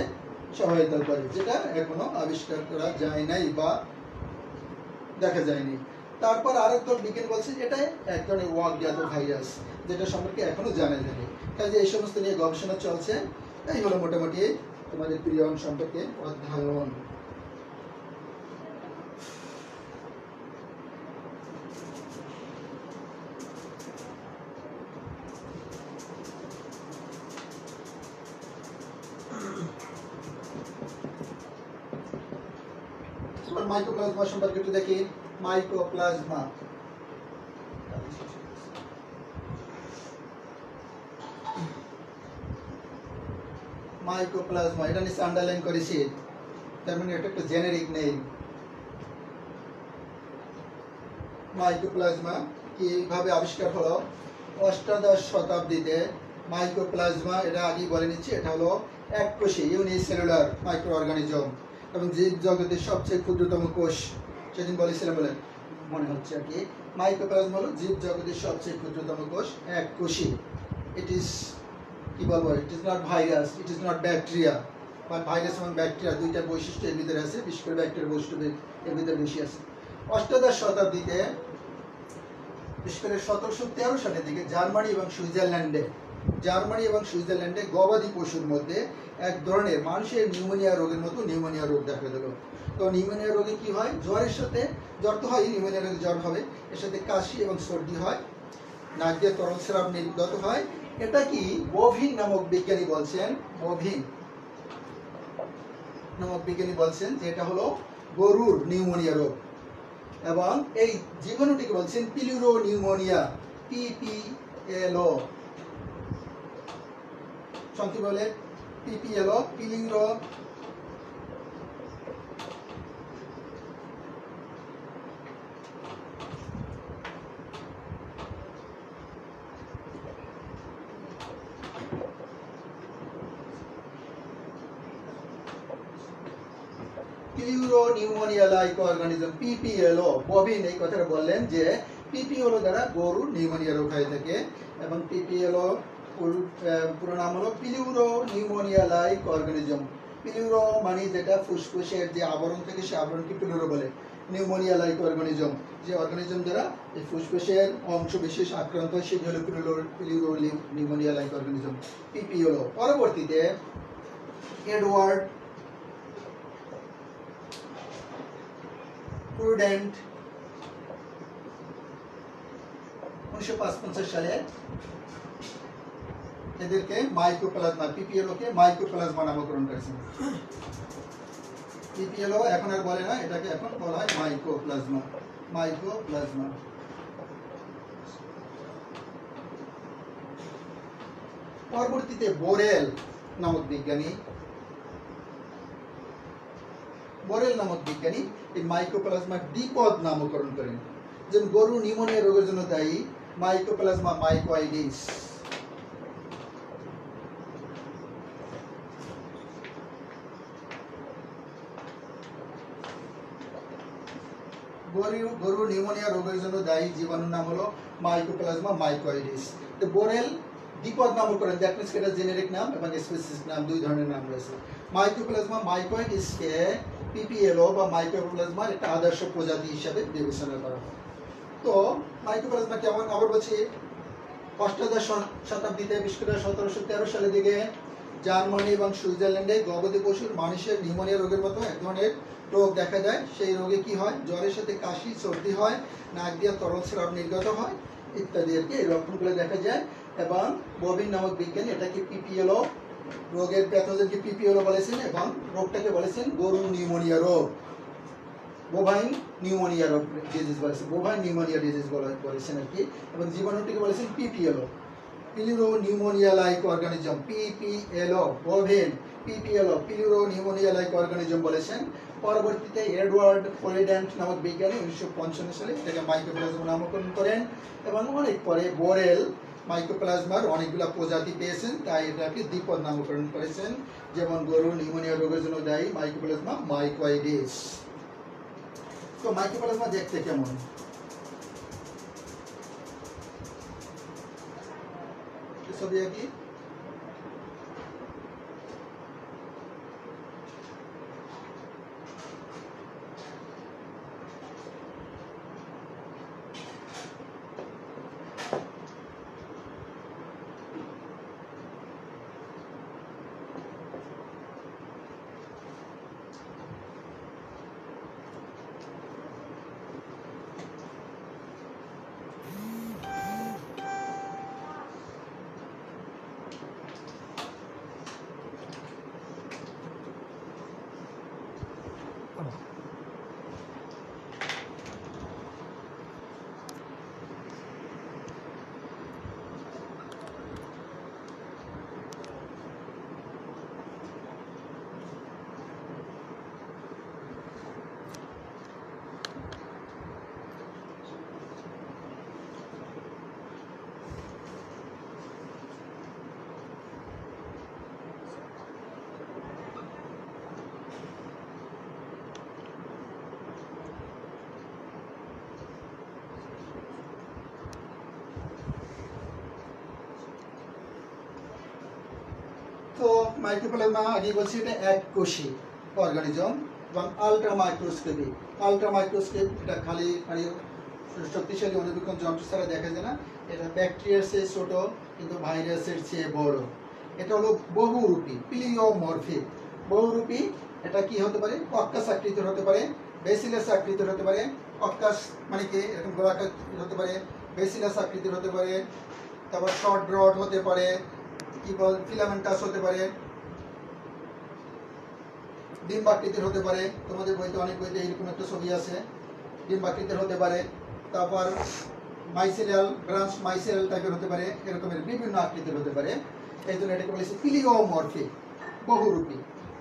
সহায়তা করে, যেটা এখনো আবিষ্কার করা যায় নাই বা দেখা যায়নি। তারপর আরেক দল বিজ্ঞানী বলছে এটা এক ধরনের অজ্ঞাত ভাইরাস, যেটা সম্পর্কে এখনো জানা যায়নি। কাজে এই সমস্ত নিয়ে গবেষণা চলছে। এই হলো মোটামুটি তোমাদের প্রিয়ন সম্পর্কে অধ্যয়ন। মাইক্রোপ্লাজমা সম্পর্কে একটু দেখি। মাইক্রোপ্লাজমা মাইক্রোপ্লাজমা এটা নিচে আন্ডারলাইন করেছি, তার মানে এটা একটা জেনেরিক নেই। মাইক্রোপ্লাজমা কিভাবে আবিষ্কার হলো? অষ্টাদশ শতাব্দীতে মাইক্রোপ্লাজমা, এটা আগেই বলে নিচ্ছি, এটা হলো এককোষী ইউনিসেলুলার মাইক্রো অর্গানিজম এবং জীব জগতের সবচেয়ে ক্ষুদ্রতম কোষ। সেদিন বলেছিলাম বলে মনে হচ্ছে আর কি। মাইক্রোপ্লাজমা হলো জীব জগতের সবচেয়ে ক্ষুদ্রতম কোষ, এককোষী। ইট ইজ কি বলবো, it is not virus, it is not bacteria. বা ভাইরাস এবং ব্যাকটেরিয়া দুইটা বৈশিষ্ট্য এর ভিতরে আছে, বিশেষ করে ব্যাকটেরিয়া বৈশিষ্ট্য এর ভিতরে বেশি আছে। অষ্টাদশ শতাব্দীতে, বিশেষ করে 1713 সালের দিকে জার্মানি এবং সুইজারল্যান্ডে গবাদি পশুর মধ্যে এক ধরনের মানুষের নিউমোনিয়া রোগের মতো নিউমোনিয়া রোগ দেখা দিল। তো নিউমোনিয়া রোগে কি হয়? জ্বরের সাথে, জ্বর তো হয়, নিউমোনিয়া রোগে জ্বর হবে, এর সাথে কাশি এবং সর্দি হয়, নাক দিয়ে তরল স্রাব নির্গত হয়। এটা কি বভিন নামক বিজ্ঞানী বলছেন যে এটা হলো গরুর নিউমোনিয়া রোগ। এবং এই জীবাণুটিকে বলছেন পিলিউরো নিউমোনিয়া, পিপিএলও, সংক্ষেপে বলে পিপিএলও, pleuro pneumonia like organism, পিপিএলও। Bobbin এই কথাটা বললেন যে পিপিএলও দ্বারা গরুর নিউমোনিয়া রোগ হয়ে থাকে, এবং পিপিএলও পুরো নাম হলো পিলিউরো নিউমোনিয়া লাইক অর্গানিজম। পিলিউরো মানে যেটা ফুসফুসের যে আবরণ থাকে, সে আবরণকে পিলিউরো বলে। নিউমোনিয়া লাইক অর্গানিজম, যে অর্গানিজম দ্বারা এই ফুসফুসের অংশ বিশেষ আক্রান্ত হয়, সেটি হলো পিলিউরো নিউমোনিয়া লাইক অর্গানিজম, পিপিএলও। পরবর্তীতে এডওয়ার্ড প্রুডেন্ট 1955 সালে এদেরকে মাইক্রোপ্লাজমা, পিপিএলও কে মাইক্রোপ্লাজমা নামকরণ করেছেন। পিপিএলও এখন আর বলে না, এটাকে এখন বলা হয় মাইক্রোপ্লাজমা। পরবর্তীতে বোরেল নামক বিজ্ঞানী এই মাইক্রোপ্লাজমার দ্বিপদ নামকরণ করেন। যেমন গরু নিউমোনিয়া রোগের জন্য দায়ী মাইক্রোপ্লাজমা মাইকোয়াইডিস। গরু নিউমোনিয়া রোগের জন্য দায়ী জীবাণুর নাম হলো মাইক্রোপ্লাজমা মাইকোয়াইডিস। তো বোরেল দ্বিপদ নামকরণ, দ্যাট মিন্স এটা জেনেরিক নাম এবং স্পেসিফিক নাম, দুই ধরনের নাম রয়েছে। মাইক্রোপ্লাজমা মাইকোয়াইডিসকে পিপিএলও বা মাইক্রোপ্লাজমার একটা আদর্শ প্রজাতি হিসাবে বিবেচনা করা হয়। তো মাইক্রোপ্লাজমা কেমন আবার বলছি, অষ্টাদশ শতাব্দীতে, বিশেষ করে 1713 সালের দিকে জার্মানি এবং সুইজারল্যান্ডে গবাদি পশুর মানুষের নিউমোনিয়া রোগের মতো এক ধরনের রোগ দেখা যায়। সেই রোগে কি হয়? জ্বরের সাথে কাশি, সর্দি হয়, নাক দিয়ে তরল স্রাব নির্গত হয় ইত্যাদি আর কি, এই লক্ষণগুলো দেখা যায়। এবং ববিন নামক বিজ্ঞানী এটাকে পিপিএলও রোগের প্যাথোজেনকে পিপিএলও বলেছেন, এবং রোগটাকে বলেছেন গরু নিউমোনিয়া রোগ, বোভাইন নিউমোনিয়া রোগ ডিজিজ বলেছেন, বোভাইন নিউমোনিয়া ডিজিজ বলেছেন আর কি। এবং জীবাণুটিকে বলেছেন PPLO, pleuro pneumonia like organism, PPLO, bovine, PPLO, pleuro pneumonia like organism বলেছেন। পরবর্তীতে এডওয়ার্ড প্রুডেন্ট নামক বিজ্ঞানী 1955 সালে এটাকে মাইক্রোপ্লাজমা নামকরণ করেন, এবং অনেক পরে বোরেল মাইক্রোপ্লাজমার অনেকগুলো প্রজাতি পেয়েছেন, তাই এটাকে দ্বিপদ নামকরণ করেছেন। যেমন গরু নিউমোনিয়া রোগের জন্য দায়ী মাইক্রোপ্লাজমা মাইকোয়াইডিস। তো মাইক্রোপ্লাজমা দেখতে কেমন? ছবি আঁকি। তো মাইক্রোপ্লাজমা আগে বলছি এটা এককোষী অর্গানিজম এবং আলট্রা মাইক্রোস্কোপিক। আলট্রা মাইক্রোস্কোপ এটা খালি শক্তিশালী অনুবীক্ষণ যন্ত্র ছাড়া দেখা যায় না। এটা ব্যাকটেরিয়ার চেয়ে ছোট কিন্তু ভাইরাসের চেয়ে বড়। এটা হলো বহুরূপী, প্লিওমরফিক। বহুরূপী এটা কি হতে পারে? কক্কাস আকৃতির হতে পারে, বেসিলাস আকৃতির হতে পারে। কক্কাস মানে কি এরকম গোলাকার হতে পারে, বেসিলাস আকৃতির হতে পারে, তারপর শর্ট রড হতে পারে, কি বল ফিলামেন্টাস হতে পারে, ডিম্বাকৃতির হতে পারে। তোমাদের বইতে অনেক বইতে এরকম একটা ছবি আছে, ডিম্বাকৃতির হতে পারে। তারপর মাইসেলিয়াল ব্রাঞ্চ মাইসেল টাইপের হতে পারে, এরকমের বিভিন্ন আকৃতির হতে পারে। এই জন্য এটাকে বলেছে প্লিওমরফিক, বহুরূপী।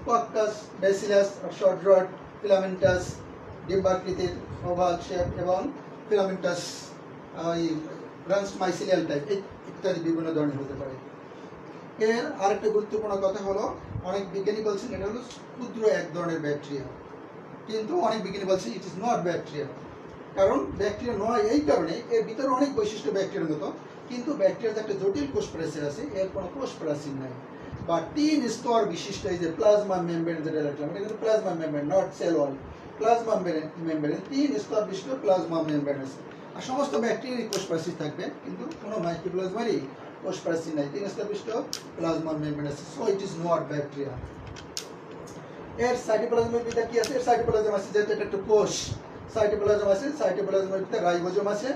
Coccus, bacillus, short rod, filamentous, ডিম্বাকৃতির, ওভাল শেপ এবং ফিলামেন্টাস ব্রাঞ্চ মাইসেলিয়াল টাইপ ইত্যাদি বিভিন্ন ধরনের হতে পারে। এর আরেকটা গুরুত্বপূর্ণ কথা হলো, অনেক বিজ্ঞানী বলছেন এটা হলো ক্ষুদ্র এক ধরনের ব্যাকটেরিয়া, কিন্তু অনেক বিজ্ঞানী বলছেন ইট ইজ নট ব্যাকটেরিয়া। কারণ ব্যাকটেরিয়া নয় এই কারণে এর ভিতরে অনেক বৈশিষ্ট্য ব্যাকটেরিয়ার মতো, কিন্তু ব্যাকটেরিয়ার একটা জটিল কোষ প্রাচীর আছে, এর কোনো কোষ প্রাচীর নাই। বা 3 স্তর বিশিষ্ট এই যে প্লাজমা মেমব্রেন যেটা লিখলাম, এটা কিন্তু plasma membrane, not cell wall. Plasma membrane 3 স্তর বিশিষ্ট প্লাজমা মেমব্রেন আছে। আর সমস্ত ব্যাকটেরিয়ারই কোষ প্রাচীর থাকবে, কিন্তু কোনো মাইক্রোপ্লাজমারই কোষ প্রাচীর নাই, 3 স্তর বিশিষ্ট প্লাজমা মেমব্রেন আছে। So it is not bacteria. এর সাইটোপ্লাজমের ভিতরে কি আছে? এর সাইটোপ্লাজম আছে, যেহেতু এটা একটা কোষ, সাইটোপ্লাজম আছে। সাইটোপ্লাজমের ভিতরে রাইবোজোম আছে,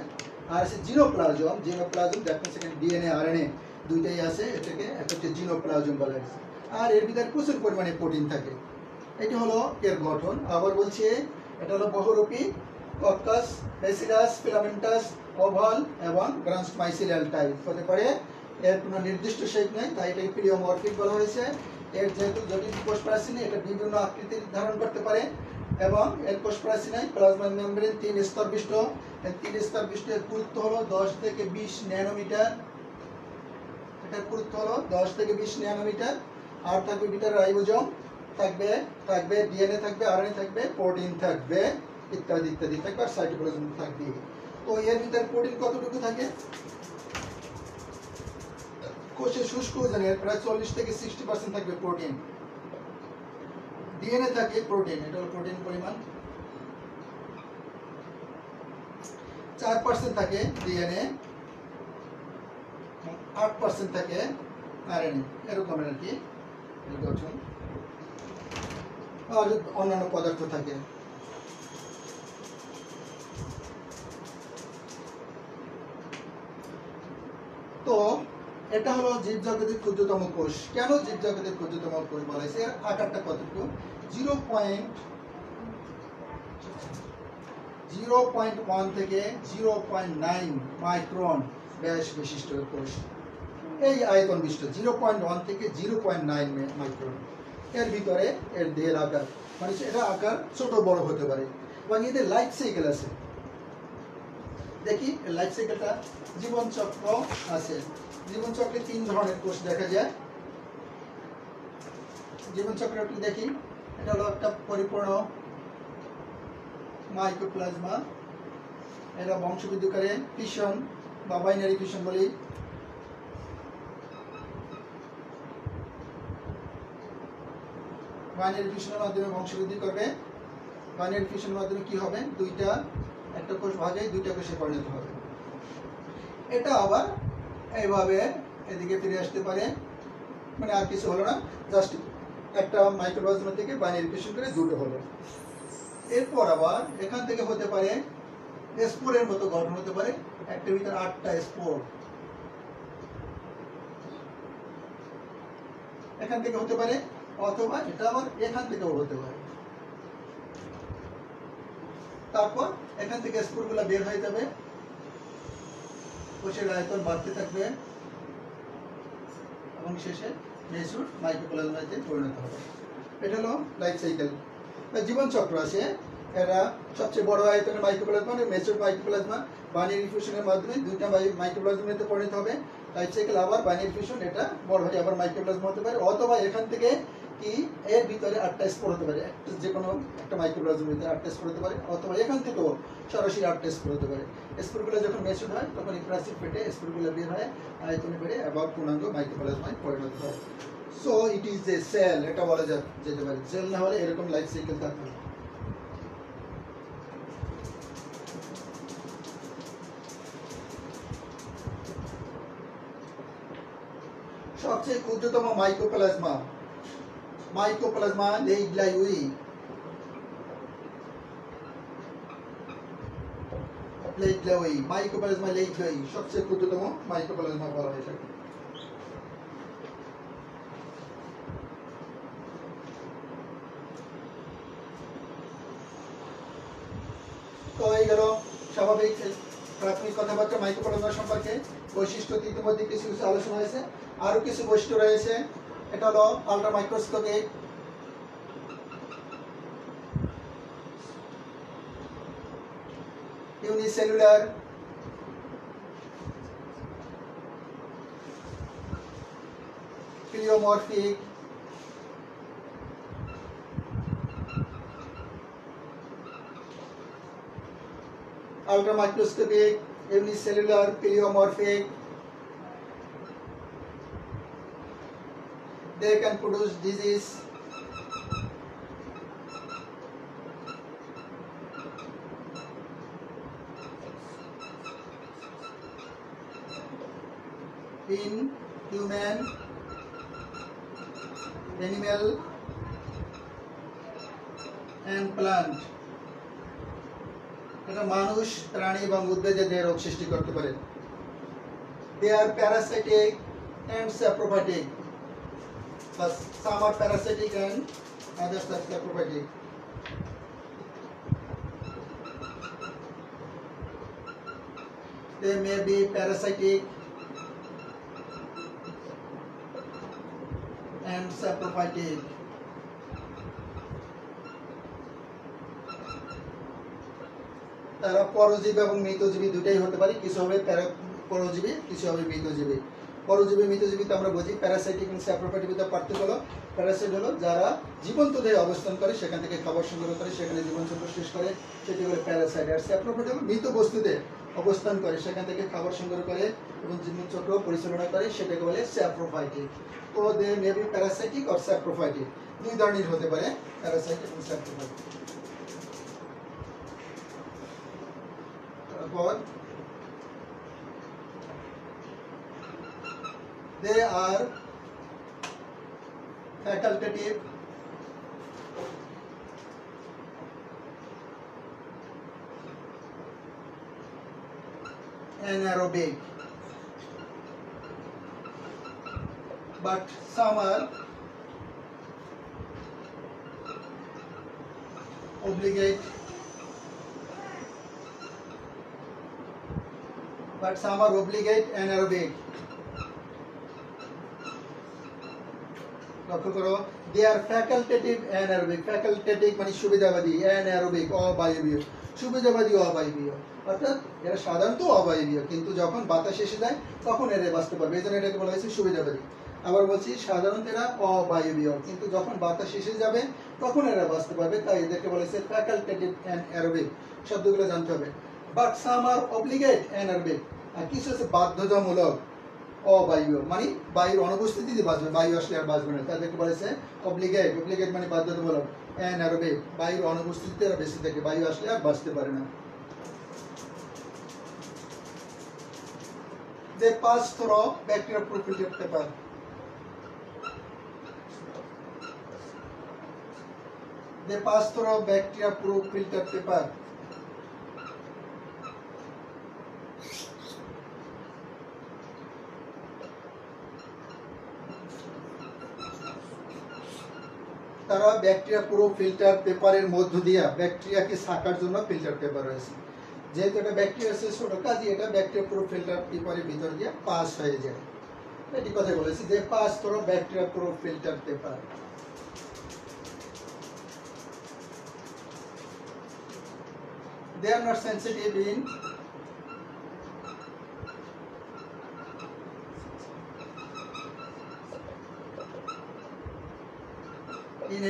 আর আছে জিনোপ্লাজম। জিনোপ্লাজম দ্যাট মিন্স এখানে ডিএনএ আরএনএ দুইটাই আছে, এটাকে একটা হচ্ছে জিনোপ্লাজম বলা হয়। আর এর ভিতরে প্রচুর পরিমাণে প্রোটিন থাকে। এটি হলো এর গঠন। আবার বলছে এটা হলো বহুরূপী, কক্কাস, বেসিলাস, ফিলামেন্টাস, ওভাল এবং ব্রাঞ্চ মাইসেলিয়াল টাইপ হতে পারে। এর কোনো নির্দিষ্ট শেপ নেই, তাই এটাকে প্লিওমরফিক বলা হয়েছে। এর যেহেতু জটিল কোষ প্রাচীর এটা বিভিন্ন আকৃতির ধারণ করতে পারে এবং এর কোষ প্রাচীর নাই। প্লাজমা মেমব্রেন 3 স্তর বিশিষ্ট। এর 3 স্তর বিশিষ্ট এর পুরুত্ব হলো 10 থেকে 20 ন্যানোমিটার। এটার পুরুত্ব হলো 10 থেকে 20 ন্যানোমিটার। আর থাকবে ভিতরে রাইবোজোম থাকবে ডিএনএ থাকবে, আরএনএ থাকবে, প্রোটিন থাকবে, ইত্যাদি ইত্যাদি থাকবে, আর সাইটোপ্লাজম থাকবে। তো এর ভিতরে প্রোটিন কতটুকু থাকে? কোষের শুষ্ক ওজনের প্রায় 40 থেকে 60% থাকবে প্রোটিন। ডিএনএ থাকে প্রোটিন, এটা হলো প্রোটিন পরিমাণ। 4% থাকে ডিএনএ, 8% থাকে আরএনএ, এরকম আর কি গঠন। আর অন্যান্য পদার্থ থাকে। তো এটা হলো জীবজগতের ক্ষুদ্রতম কোষ। কেন জীবজগতের ক্ষুদ্রতম কোষ বলা হয়েছে? এর আকারটা কতটুকু? 0.1 থেকে 0.9 মাইক্রন ব্যাস বিশিষ্ট কোষ। এই আয়তন বিশিষ্ট 0.1 থেকে 0.9 মাইক্রন। এর ভিতরে এর দেহের আকার, মানে এটা আকার ছোট বড় হতে পারে। এবং এদের লাইফ সাইকেল আছে। দেখি লাইফ সাইকেলটা। জীবন চক্র আছে। জীবন চক্রে 3 ধরনের কোষ দেখা যায়। জীবন চক্রটি দেখি। এটা হলো একটা পরিপূর্ণ মাইক্রোপ্লাজমা। এটা বংশবৃদ্ধিকারে ফিশন বা বাইনারি ফিশন বলি। বাইনারি ফিউশনের মাধ্যমে বংশবৃদ্ধি করবে। বাইনারি ফিউশনের মাধ্যমে কি হবে, দুইটা একটা কোষ ভাগে দুইটা কোষে পরিণত হবে। এটা আবার এইভাবে এদিকে ফিরে আসতে পারে, মানে আর কিছু হলো না, জাস্ট একটা মাইক্রোপ্লাজমা থেকে বাইনারি ফিউশন করে দুটো হলো। এরপর আবার এখান থেকে হতে পারে স্পোরের মতো গঠন হতে পারে, একটার ভিতরে 8টা স্পোর এখান থেকে হতে পারে, অথবা এটা আবার এখান থেকেও হতে পারে। তারপর এখান থেকে স্পোরগুলো বের হয়ে যাবে, কোষের আয়তন বাড়তে থাকবে এবং শেষে মেচুর মাইক্রোপ্লাজমাতে পরিণত হবে। এটা হলো লাইফ সাইকেল, জীবন চক্র আছে। এরা সবচেয়ে বড় আয়তনের মাইক্রোপ্লাজমা, মেচুর মাইক্রোপ্লাজমা বাইনারি ফিউশনের মাধ্যমে দুইটা মাইক্রোপ্লাজমাতে পরিণত হবে। লাইফ সাইকেল আবার বাইনারি ফিউশন, এটা বড় হয়ে আবার মাইক্রোপ্লাজমা হতে পারে, অথবা এখান থেকে কি এর ভিতরে 8টা স্পোর হতে পারে, যে কোনো একটা মাইক্রোপ্লাজমের ভিতরে 8টা স্পোর হতে পারে, অথবা এখান থেকেও সরাসরি 8টা স্পোর হতে পারে। স্পোরগুলো যখন মেচুর হয় তখন ইপ্রাসিড পেটে স্পোরগুলো বের হয়, আয়তনে বেড়ে আবার পূর্ণাঙ্গ মাইক্রোপ্লাজমায় পরিণত হয়। So it is a cell, এটা বলা যেতে পারে। সেল না হলে এরকম লাইফ সাইকেল থাকবে। সবচেয়ে ক্ষুদ্রতম মাইক্রোপ্লাজমা, মাইক্রোপ্লাজমা লেইডলাইউই, মাইক্রোপ্লাজমা লেইডলাইউই সবচেয়ে ক্ষুদ্রতম মাইক্রোপ্লাজমা বলা হয় থাকে। তো এই গেল স্বাভাবিক প্রাথমিক কথাবার্তা মাইক্রোপ্লাজমা সম্পর্কে। বৈশিষ্ট্য ইতিমধ্যে কিছু কিছু আলোচনা হয়েছে, আরো কিছু বৈশিষ্ট্য রয়েছে। এটা হলো ultra microscopic, unicellular, pleomorphic, ultra microscopic, unicellular, pleomorphic. They can produce disease. In human, animal and plant. এটা মানুষ, প্রাণী এবং উদ্ভিদের রোগ সৃষ্টি করতে পারে। They are parasitic and saprophytic. But some are parasitic and others are saprophytic. They may be parasitic and saprophytic. তারা পরজীবী এবং মৃতজীবী দুটাই হতে পারে, কিছু হবে পরজীবী, কিছু হবে মৃতজীবী। পরজীবী মৃতজীবীতে আমরা বুঝি প্যারাসাইটিক এবং স্যাপ্রোফাইটিকের পার্থক্য হলো, প্যারাসাইট হলো যারা জীবন্ত দেহে অবস্থান করে, সেখান থেকে খাবার সংগ্রহ করে, সেখানে জীবনচক্র শেষ করে, সেটি হলো প্যারাসাইট। আর স্যাপ্রোফাইট হলো মৃত বস্তুতে অবস্থান করে, সেখান থেকে খাবার সংগ্রহ করে এবং জীবনচক্র পরিচালনা করে, সেটাকে বলে স্যাপ্রোফাইটিক। তো দে মে বি প্যারাসাইটিক আর স্যাপ্রোফাইটিক, দুই ধরনের হতে পারে প্যারাসাইট এবং স্যাপ্রোফাইটিক। তারপর they are facultative, anaerobic, but some are obligate, anaerobic. লক্ষ্য করো, they are facultative anaerobic, facultative মানে সুবিধাবাদী, anaerobic অবায়বীয়, সুবিধাবাদী অবায়বীয়, অর্থাৎ এরা সাধারণত অবায়বীয়, কিন্তু যখন বাতাস এসে যায় তখন এরা বাঁচতে পারবে, এই জন্য এটাকে বলা হয়েছে সুবিধাবাদী। আবার বলছি সাধারণত এরা অবায়বীয়, কিন্তু যখন বাতাস এসে যাবে তখন এরা বাঁচতে পারবে, তাই এদেরকে বলা হয়েছে ফ্যাকাল্টেটিভ অ্যানারোবিক। শব্দগুলো জানতে হবে। But some are obligate anaerobic, আর কিছু হচ্ছে বাধ্যতামূলক অবায়ু, মানে বায়ুর অনুপস্থিতিতে বাঁচবে, বায়ু আসলে আর বাঁচবে না। তাদেরকে বলেছে অব্লিগেট। অব্লিগেট মানে বাধ্যতামূলক। অ্যানারোবিক, বায়ুর অনুপস্থিতিতে আর বেঁচে থাকে, বায়ু আসলে আর বাঁচতে পারে না। They pass through bacteria-proof filtered paper. They pass through bacteria-proof filtered paper. তারা ব্যাকটেরিয়া পুরো ফিল্টার পেপারের মধ্য দিয়ে ব্যাকটেরিয়াকে ছাকার জন্য ফিল্টার পেপার রয়েছে। যেহেতু এটা ব্যাকটেরিয়া ছোট, কাজে এটা ব্যাকটেরিয়া পুরো ফিল্টার পেপারের ভিতর দিয়ে পাস হয়ে যায়। এটি কথা বলেছি যে পাস থ্রু ব্যাকটেরিয়া পুরো filter paper. They are not sensitive in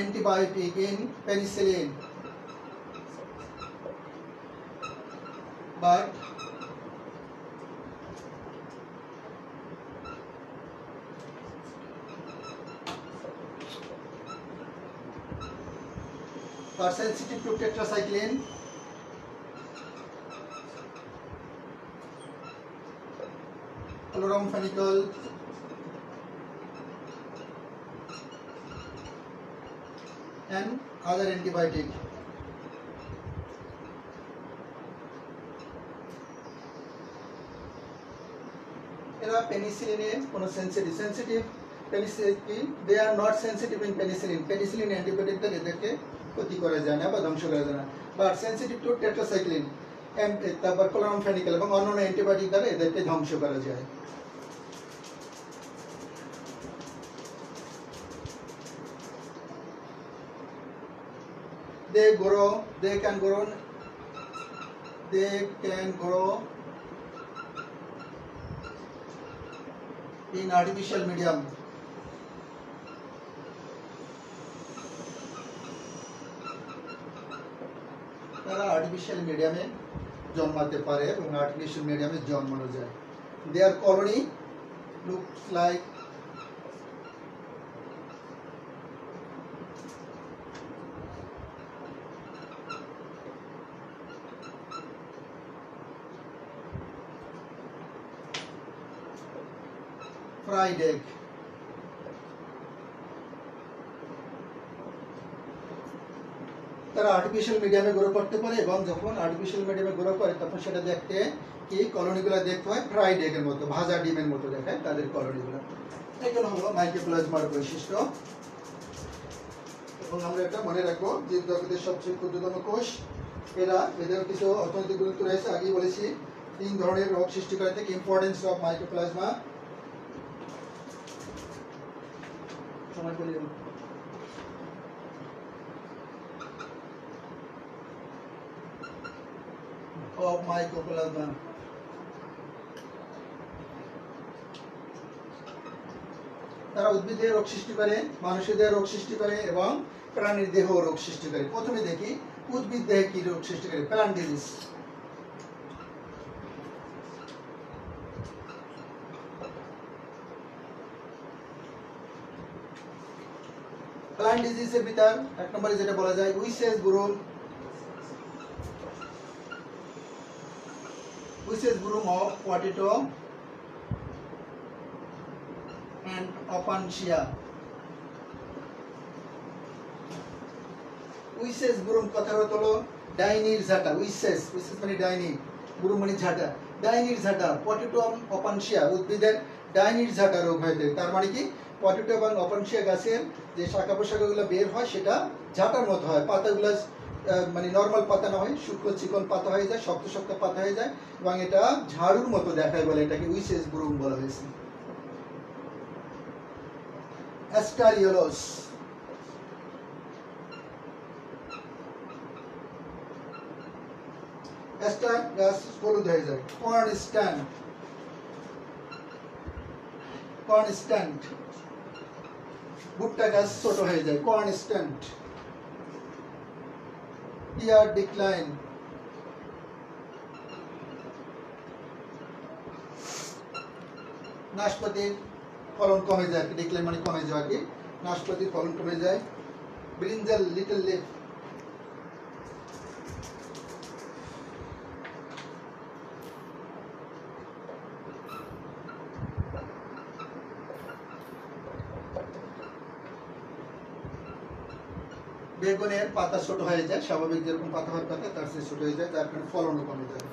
antibiotic, in penicillin, but are sensitive to tetracycline, chloramphenicol, and other antibiotic. এরা পেনিসিলিনের কোনো sensitive penicillin, they are not sensitive in penicillin. Penicillin অ্যান্টিবায়োটিকদের এদেরকে ক্ষতি করা যায় না বা ধ্বংস করা যায় না, বাট সেন্সিটিভ টু টেট্রাসাইক্লিন, তারপর ক্লোরামফেনিকল এবং অন্যান্য অ্যান্টিবায়োটিক দ্বারা এদেরকে ধ্বংস করা যায়। They can grow in artificial medium. তারা আর্টিফিশিয়াল মিডিয়ামে জন্মাতে পারে এবং আর্টিফিশিয়াল মিডিয়ামে জন্মানো যায়। Their colony looks like fried egg. তারা আর্টিফিশিয়াল মিডিয়ামে গ্রো করতে পারে এবং যখন আর্টিফিশিয়াল মিডিয়ামে গ্রো করে তখন সেটা দেখতে কি কলোনিগুলো দেখতে হয় ফ্রাইড এগের মতো, ভাজা ডিমের মতো দেখায় তাদের কলোনিগুলো। এগুলো হলো মাইকোপ্লাজমার বৈশিষ্ট্য। এবং আমরা এটা মনে রাখবো জীবজগতের সবচেয়ে ক্ষুদ্রতম কোষ এদের কিছু অর্থনৈতিক গুরুত্ব রয়েছে। আগেই বলেছি 3 ধরনের রোগ সৃষ্টি করে থাকে। ইম্পর্টেন্স অফ মাইকোপ্লাজমা, সময় বলি of mycoplasma. তারা উদ্ভিদের রোগ সৃষ্টি করে, মানুষের রোগ সৃষ্টি করে এবং প্রাণীর দেহ রোগ সৃষ্টি করে। প্রথমে দেখি উদ্ভিদ দেহে কি রোগ সৃষ্টি করে। Plant disease. প্ল্যান্ট ডিজিজের ভিতর 1 নম্বরে যেটা বলা যায় witches broom, of potato and opuntia. Witches broom কথার অর্থ হলো ডাইনির ঝাঁটা। উইসেস মানে ডাইনি, ব্রুম মানে ঝাঁটা। ডাইনির ঝাঁটা, পটেটো অপানশিয়া উদ্ভিদের ডাইনির ঝাঁটা রোগ হয়ে থাকে। তার মানে কি পটেটো এবং অপানশিয়া গাছের যে শাখা প্রশাখাগুলো বের হয় সেটা ঝাঁটার মতো হয়। পাতাগুলো মানে নর্মাল পাতা না হয়, শুষ্ক চিকন পাতা হয়ে যায়, শক্ত শক্ত পাতা হয়ে যায় এবং এটা ঝাড়ুর মতো দেখায় বলে এটাকে উইসেস ব্রুম বলা হয়েছে। অ্যাস্টারিওলস, অ্যাস্টার গাছ হলুদ হয়ে যায়। কনস্ট্যান্ট ভুট্টা গাছ ছোট হয়ে যায়। কনস্ট্যান্ট। টিয়ার ডিক্লাইন, নাশপাতির ফলন কমে যায়, ডিক্লাইন মানে কমে যাওয়া আর কি, নাশপাতির ফলন কমে যায়। ব্রিঞ্জাল লিটল লিফ, বেগুনের পাতা ছোট হয়ে যায়, স্বাভাবিক যেরকম পাতা হওয়ার কথা তার চেয়ে ছোট হয়ে যায়, যার কারণে ফলনও কমে যায়।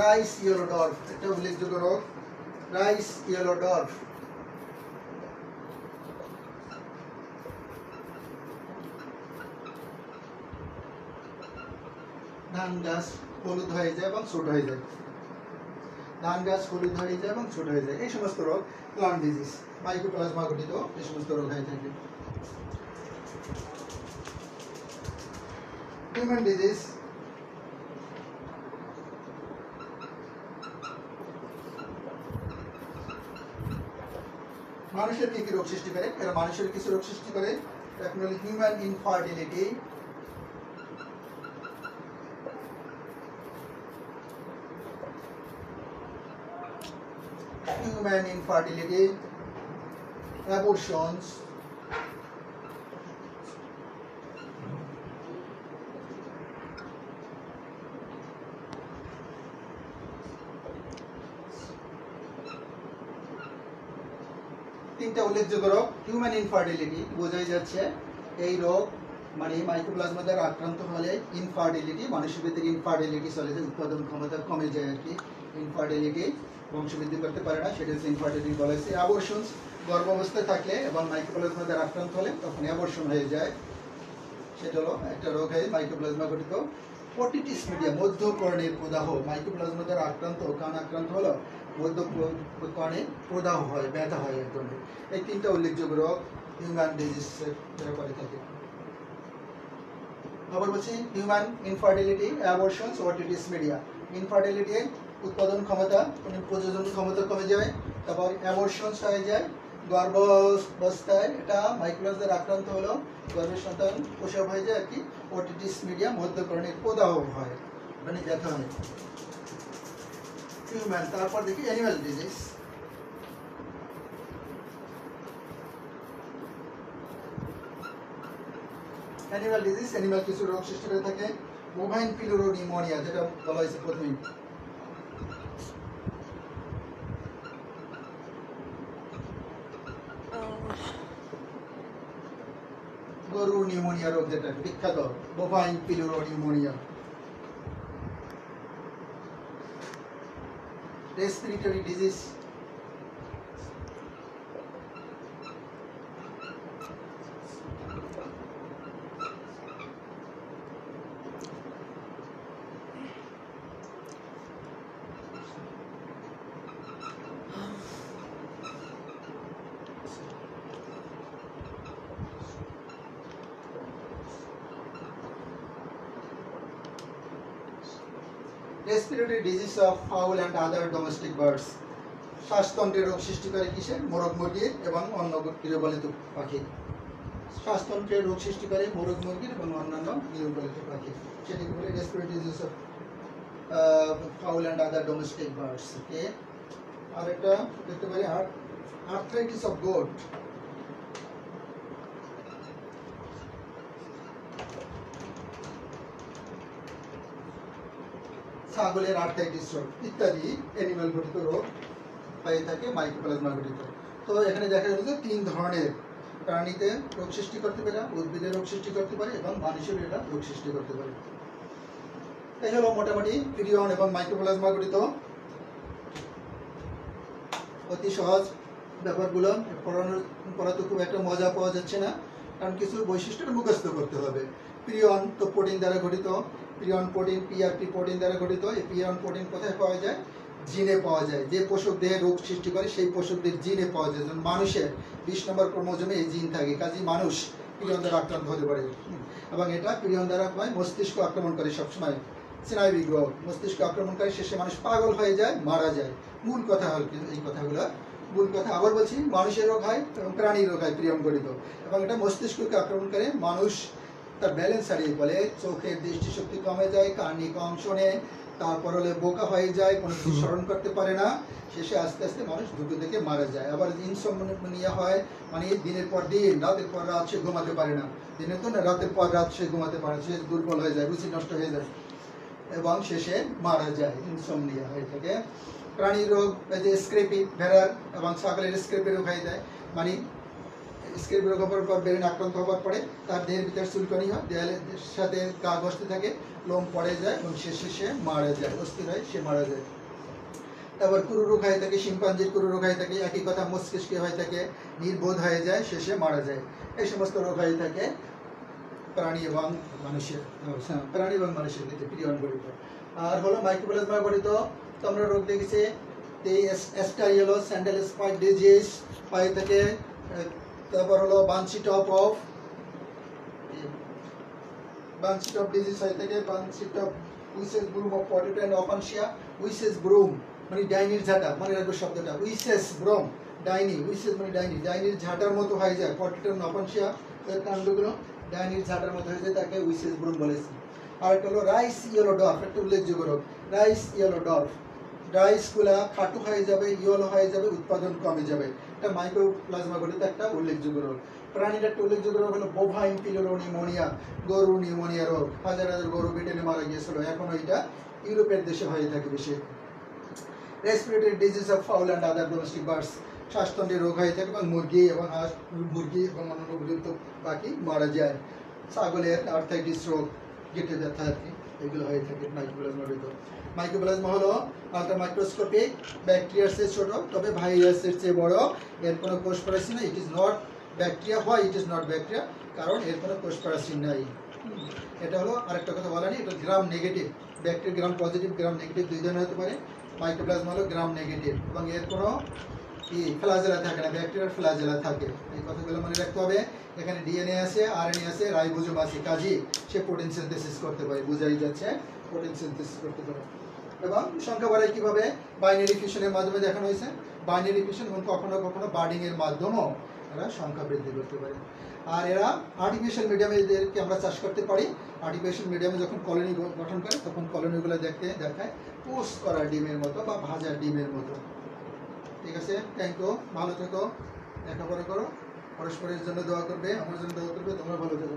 রাইস ইয়েলো ডর্ফ, এটা উল্লেখযোগ্য রোগ, রাইস ইয়েলো ডর্ফ। ধান গাছ হলুদ হয়ে যায় এবং ছোট হয়ে যায়, ধান গাছ হলুদ হয়ে যায় এবং ছোট হয়ে যায়, এই সমস্ত রোগ প্লান্ট ডিজিজ, মাইক্রোপ্লাজমা ঘটিত এই সমস্ত রোগ হয়ে থাকে। হিউম্যান ডিজিজ, মানুষের কি কি রোগ সৃষ্টি করে? এরা মানুষের কিছু রোগ সৃষ্টি করে। এখন হলো human infertility, human infertility, abortions, তিনটা উল্লেখযোগ্য রোগ। হিউম্যান ইনফার্টিলিটি বোঝাই যাচ্ছে এই রোগ মানে মাইক্রোপ্লাজমা দ্বারা আক্রান্ত হলে ইনফার্টিলিটি, মানুষের ভিতরে ইনফার্টিলিটি চলে যায়, উৎপাদন ক্ষমতা কমে যায় আর কি, ইনফার্টিলিটি বংশবৃদ্ধি করতে পারে না, সেটা হচ্ছে ইনফার্টিলিটি বলা হয়েছে। অ্যাবর্শনস, গর্ভাবস্থায় থাকলে এবং মাইক্রোপ্লাজমা দ্বারা আক্রান্ত হলে তখন অ্যাবর্শন হয়ে যায়, সেটা হলো একটা রোগ হয় মাইক্রোপ্লাজমা ঘটিত। ওটিটিস মিডিয়া, মধ্যকর্ণের প্রদাহ, মাইক্রোপ্লাজমা দ্বারা আক্রান্ত, কান আক্রান্ত হলো মধ্যকর্ণে প্রদাহ হয়, ব্যথা হয় এর জন্য। এই তিনটা উল্লেখযোগ্য রোগ হিউম্যান ডিজিজের যারা করে থাকে। আবার বলছি, human infertility, abortions, otitis media. Infertility উৎপাদন ক্ষমতা, প্রজনন ক্ষমতা কমে যায়, তারপর অ্যাবর্শনস হয়ে যায়, গর্ভাবস্থায় এটা মাইক্রোপ্লাজমার আক্রান্ত হলো গর্ভের সন্তান প্রসব হয়ে যায় আর কি। ওটিটিস মিডিয়া, মধ্যকর্ণের প্রদাহ হয়, মানে ব্যথা হয়। হিউম্যান, তারপর দেখি animal disease. Animal disease, animal কিছু রোগ সৃষ্টি করে থাকে। বোভাইন পিলোরোনিউমোনিয়া, যেটা বলা হয়েছে প্রথমেই, গরু নিউমোনিয়া রোগ, যেটা বিখ্যাত bovine pleuropneumonia. Respiratory disease, respiratory disease of fowl and other domestic birds. শ্বাসতন্ত্রের রোগ সৃষ্টি করে কিসের? মোরগ মুরগির এবং অন্য গৃহপালিত পাখি। শ্বাসতন্ত্রের রোগ সৃষ্টি করে মোরগ মুরগির এবং অন্যান্য গৃহপালিত পাখি, সেটাকে বলে respiratory disease of fowl and other domestic birds. Okay, আর একটা দেখতে পারি আর্থ্রাইটিস অফ গোট, ছাগলের আর্থ্রাইটিস রোগ ইত্যাদি অ্যানিমাল ঘটিত রোগ হয়ে থাকে, মাইক্রোপ্লাজমা ঘটিত। তো এখানে দেখা গেল যে তিন ধরনের প্রাণীতে রোগ সৃষ্টি করতে পারে, উদ্ভিদের রোগ সৃষ্টি করতে পারে এবং মানুষের এরা রোগ সৃষ্টি করতে পারে। এই হলো মোটামুটি প্রিয়ন এবং মাইক্রোপ্লাজমা ঘটিত অতি সহজ ব্যাপারগুলো। পড়াতে খুব একটা মজা পাওয়া যাচ্ছে না, কারণ কিছু বৈশিষ্ট্য মুখস্থ করতে হবে। প্রিয়ন তো প্রোটিন দ্বারা গঠিত, প্রিয়ন প্রোটিন, পিআরপি প্রোটিন দ্বারা গঠিত। এই প্রিয়ন প্রোটিন কোথায় পাওয়া যায়? জিনে পাওয়া যায়। যে পোষক দেহে রোগ সৃষ্টি করে সেই পোষকদের জিনে পাওয়া যায়। যেমন মানুষের 20 নম্বর ক্রোমোজোমে এই জিন থাকে, কাজেই মানুষ প্রিয়ন দ্বারা আক্রান্ত হতে পারে। এবং এটা প্রিয়ন দ্বারা হয় মস্তিষ্ক আক্রমণ করে সবসময়, স্নায়বিক রোগ, মস্তিষ্ক আক্রমণ করে, শেষে মানুষ পাগল হয়ে যায়, মারা যায়। মূল কথা হল এই কথাগুলো, মূল কথা আবার বলছি, মানুষের রোগ হয় এবং প্রাণীর রোগ হয় প্রিয়ন গঠিত, এবং এটা মস্তিষ্ককে আক্রমণ করে। মানুষ তার ব্যালেন্স হারিয়ে ফেলে, চোখের দৃষ্টিশক্তি কমে যায়, কানে কম শোনে, তারপর হলে বোকা হয়ে যায়, কোনো কিছু স্মরণ করতে পারে না, শেষে আস্তে আস্তে মানুষ ধুকে থেকে মারা যায়। আবার ইনসমনিয়া হয়, মানে দিনের পর দিন রাতের পর রাত সে ঘুমাতে পারে না, দিনের তো না রাতের পর রাত সে ঘুমাতে পারে না, সে দুর্বল হয়ে যায়, রুচি নষ্ট হয়ে যায় এবং শেষে মারা যায়, ইনসমনিয়া হয়ে থাকে। প্রাণী রোগ, এই যে স্ক্রেপি, ভেড়ার এবং ছাগলের স্ক্রেপি রোগ হয়ে যায়, মানে স্ক্রেপি রোগ হওয়ার পর ব্রেন আক্রান্ত হওয়ার পরে তার দেহের ভিতরে চুলকানি হয়, দেয়ালের সাথে গা ঘষতে থাকে, লোম পড়ে যায় এবং শেষে সে মারা যায়, অস্থির হয়, সে মারা যায়। তারপর কুরু রোগ হয়ে থাকে, শিম্পাঞ্জির কুরু রোগ হয়ে থাকে, একই কথা মস্তিষ্কে হয়ে থাকে, নির্বোধ হয়ে যায়, শেষে মারা যায়। এই সমস্ত রোগ হয়ে থাকে প্রাণী এবং মানুষের, প্রাণী এবং মানুষের ক্ষেত্রে প্রিয়ন গঠিত। আর হলো মাইক্রোপ্লাজমা গঠিত তোমরা রোগ দেখেছে, এস্টারিয়েলো স্যান্ডেল স্পাইক ডিজিজ হয়ে থাকে। তারপর হলো বানসিট অফ ডিজিজ হয়ে থাকে, বানসিট of witches broom of potato and অফানশিয়া। উইসেস ব্রুম মানে ডাইনির ঝাঁটা, মনে রাখবে শব্দটা, উইসেস ব্রুম, ডাইনি, উইসেস মানে ডাইনি, ডাইনির ঝাঁটার মতো হয়ে যায়, পটেটো অ্যান্ড অফানশিয়া এর কাণ্ডগুলো ডাইনির ঝাঁটার মতো হয়ে যায়, তাকে উইসেস ব্রুম বলেছে। আর একটা হলো রাইস ইয়েলো ডর্ফ, একটা উল্লেখযোগ্য রোগ, রাইস ইয়েলো ডর্ফ। রাইসগুলা খাটো হয়ে যাবে, ইয়েলো হয়ে যাবে, উৎপাদন কমে যাবে, এটা মাইক্রোপ্লাজমা গঠিত একটা উল্লেখযোগ্য রোগ। প্রাণীর একটা উল্লেখযোগ্য রোগ হলো বোভাইন পিলোনিউমোনিয়া, গরু নিউমোনিয়া রোগ, হাজার হাজার গরু ব্রিটেনে মারা গিয়েছিল, এখন এটা ইউরোপের দেশে হয়ে থাকে বেশি। Respiratory disease of fowl and other domestic birds, শ্বাসতন্ত্রের রোগ হয়ে থাকে এবং মুরগি এবং অন্যান্য পর্যন্ত বাকি মারা যায়। ছাগলের আর্থাইটিস রোগ, গেটে ব্যথা আর কি, এগুলো হয়ে থাকে মাইক্রোপ্লাজমা গঠিত। মাইক্রোপ্লাজমা হলো আলট্রা মাইক্রোস্কোপিক, ব্যাকটেরিয়ার চেয়ে ছোট তবে ভাইরাসের চেয়ে বড়, এর কোনো কোষ প্রাচীর নেই, ইট ইজ নট ব্যাকটেরিয়া। হয় ইট ইজ নট ব্যাকটেরিয়া, কারণ এর কোনো কোষ প্রাচীর নাই। এটা হলো আরেকটা কথা বলা নেই, এটা gram negative, bacteria gram positive, gram negative দুই ধরনের হতে পারে। মাইক্রোপ্লাজমা হলো গ্রাম নেগেটিভ এবং এর কোনো ফ্লাজেলা থাকে না, ব্যাকটেরিয়ার ফ্লাজেলা থাকে। এই কথাগুলো মনে রাখতে হবে। এখানে ডিএনএ আছে, আরএনএ আছে, রাইবোজোম আছে, কাজী সে প্রোটিন সিনথেসিস করতে পারে, বোঝাই যাচ্ছে প্রোটিন সিনথেসিস করতে পারে। এবং সংখ্যা বাড়ায় কিভাবে? বাইনারি ফিশনের মাধ্যমে দেখানো হয়েছে, বাইনারি ফিশন এবং কখনো কখনো বার্ডিং এর মাধ্যমেও এরা সংখ্যা বৃদ্ধি করতে পারে। আর এরা আর্টিফিশিয়াল মিডিয়ামে এদেরকে আমরা চাষ করতে পারি। আর্টিফিশিয়াল মিডিয়ামে যখন কলোনি গঠন করে তখন কলোনিগুলো দেখায় পোস্ট করা ডিমের মতো বা ভাজা ডিমের মতো। ঠিক আছে, থ্যাংক ইউ, ভালো থেকো, লেখাপড়া করো, পরস্পরের জন্য দোয়া করবে, আমার জন্য দোয়া করবে, তোমরা ভালো থেকো।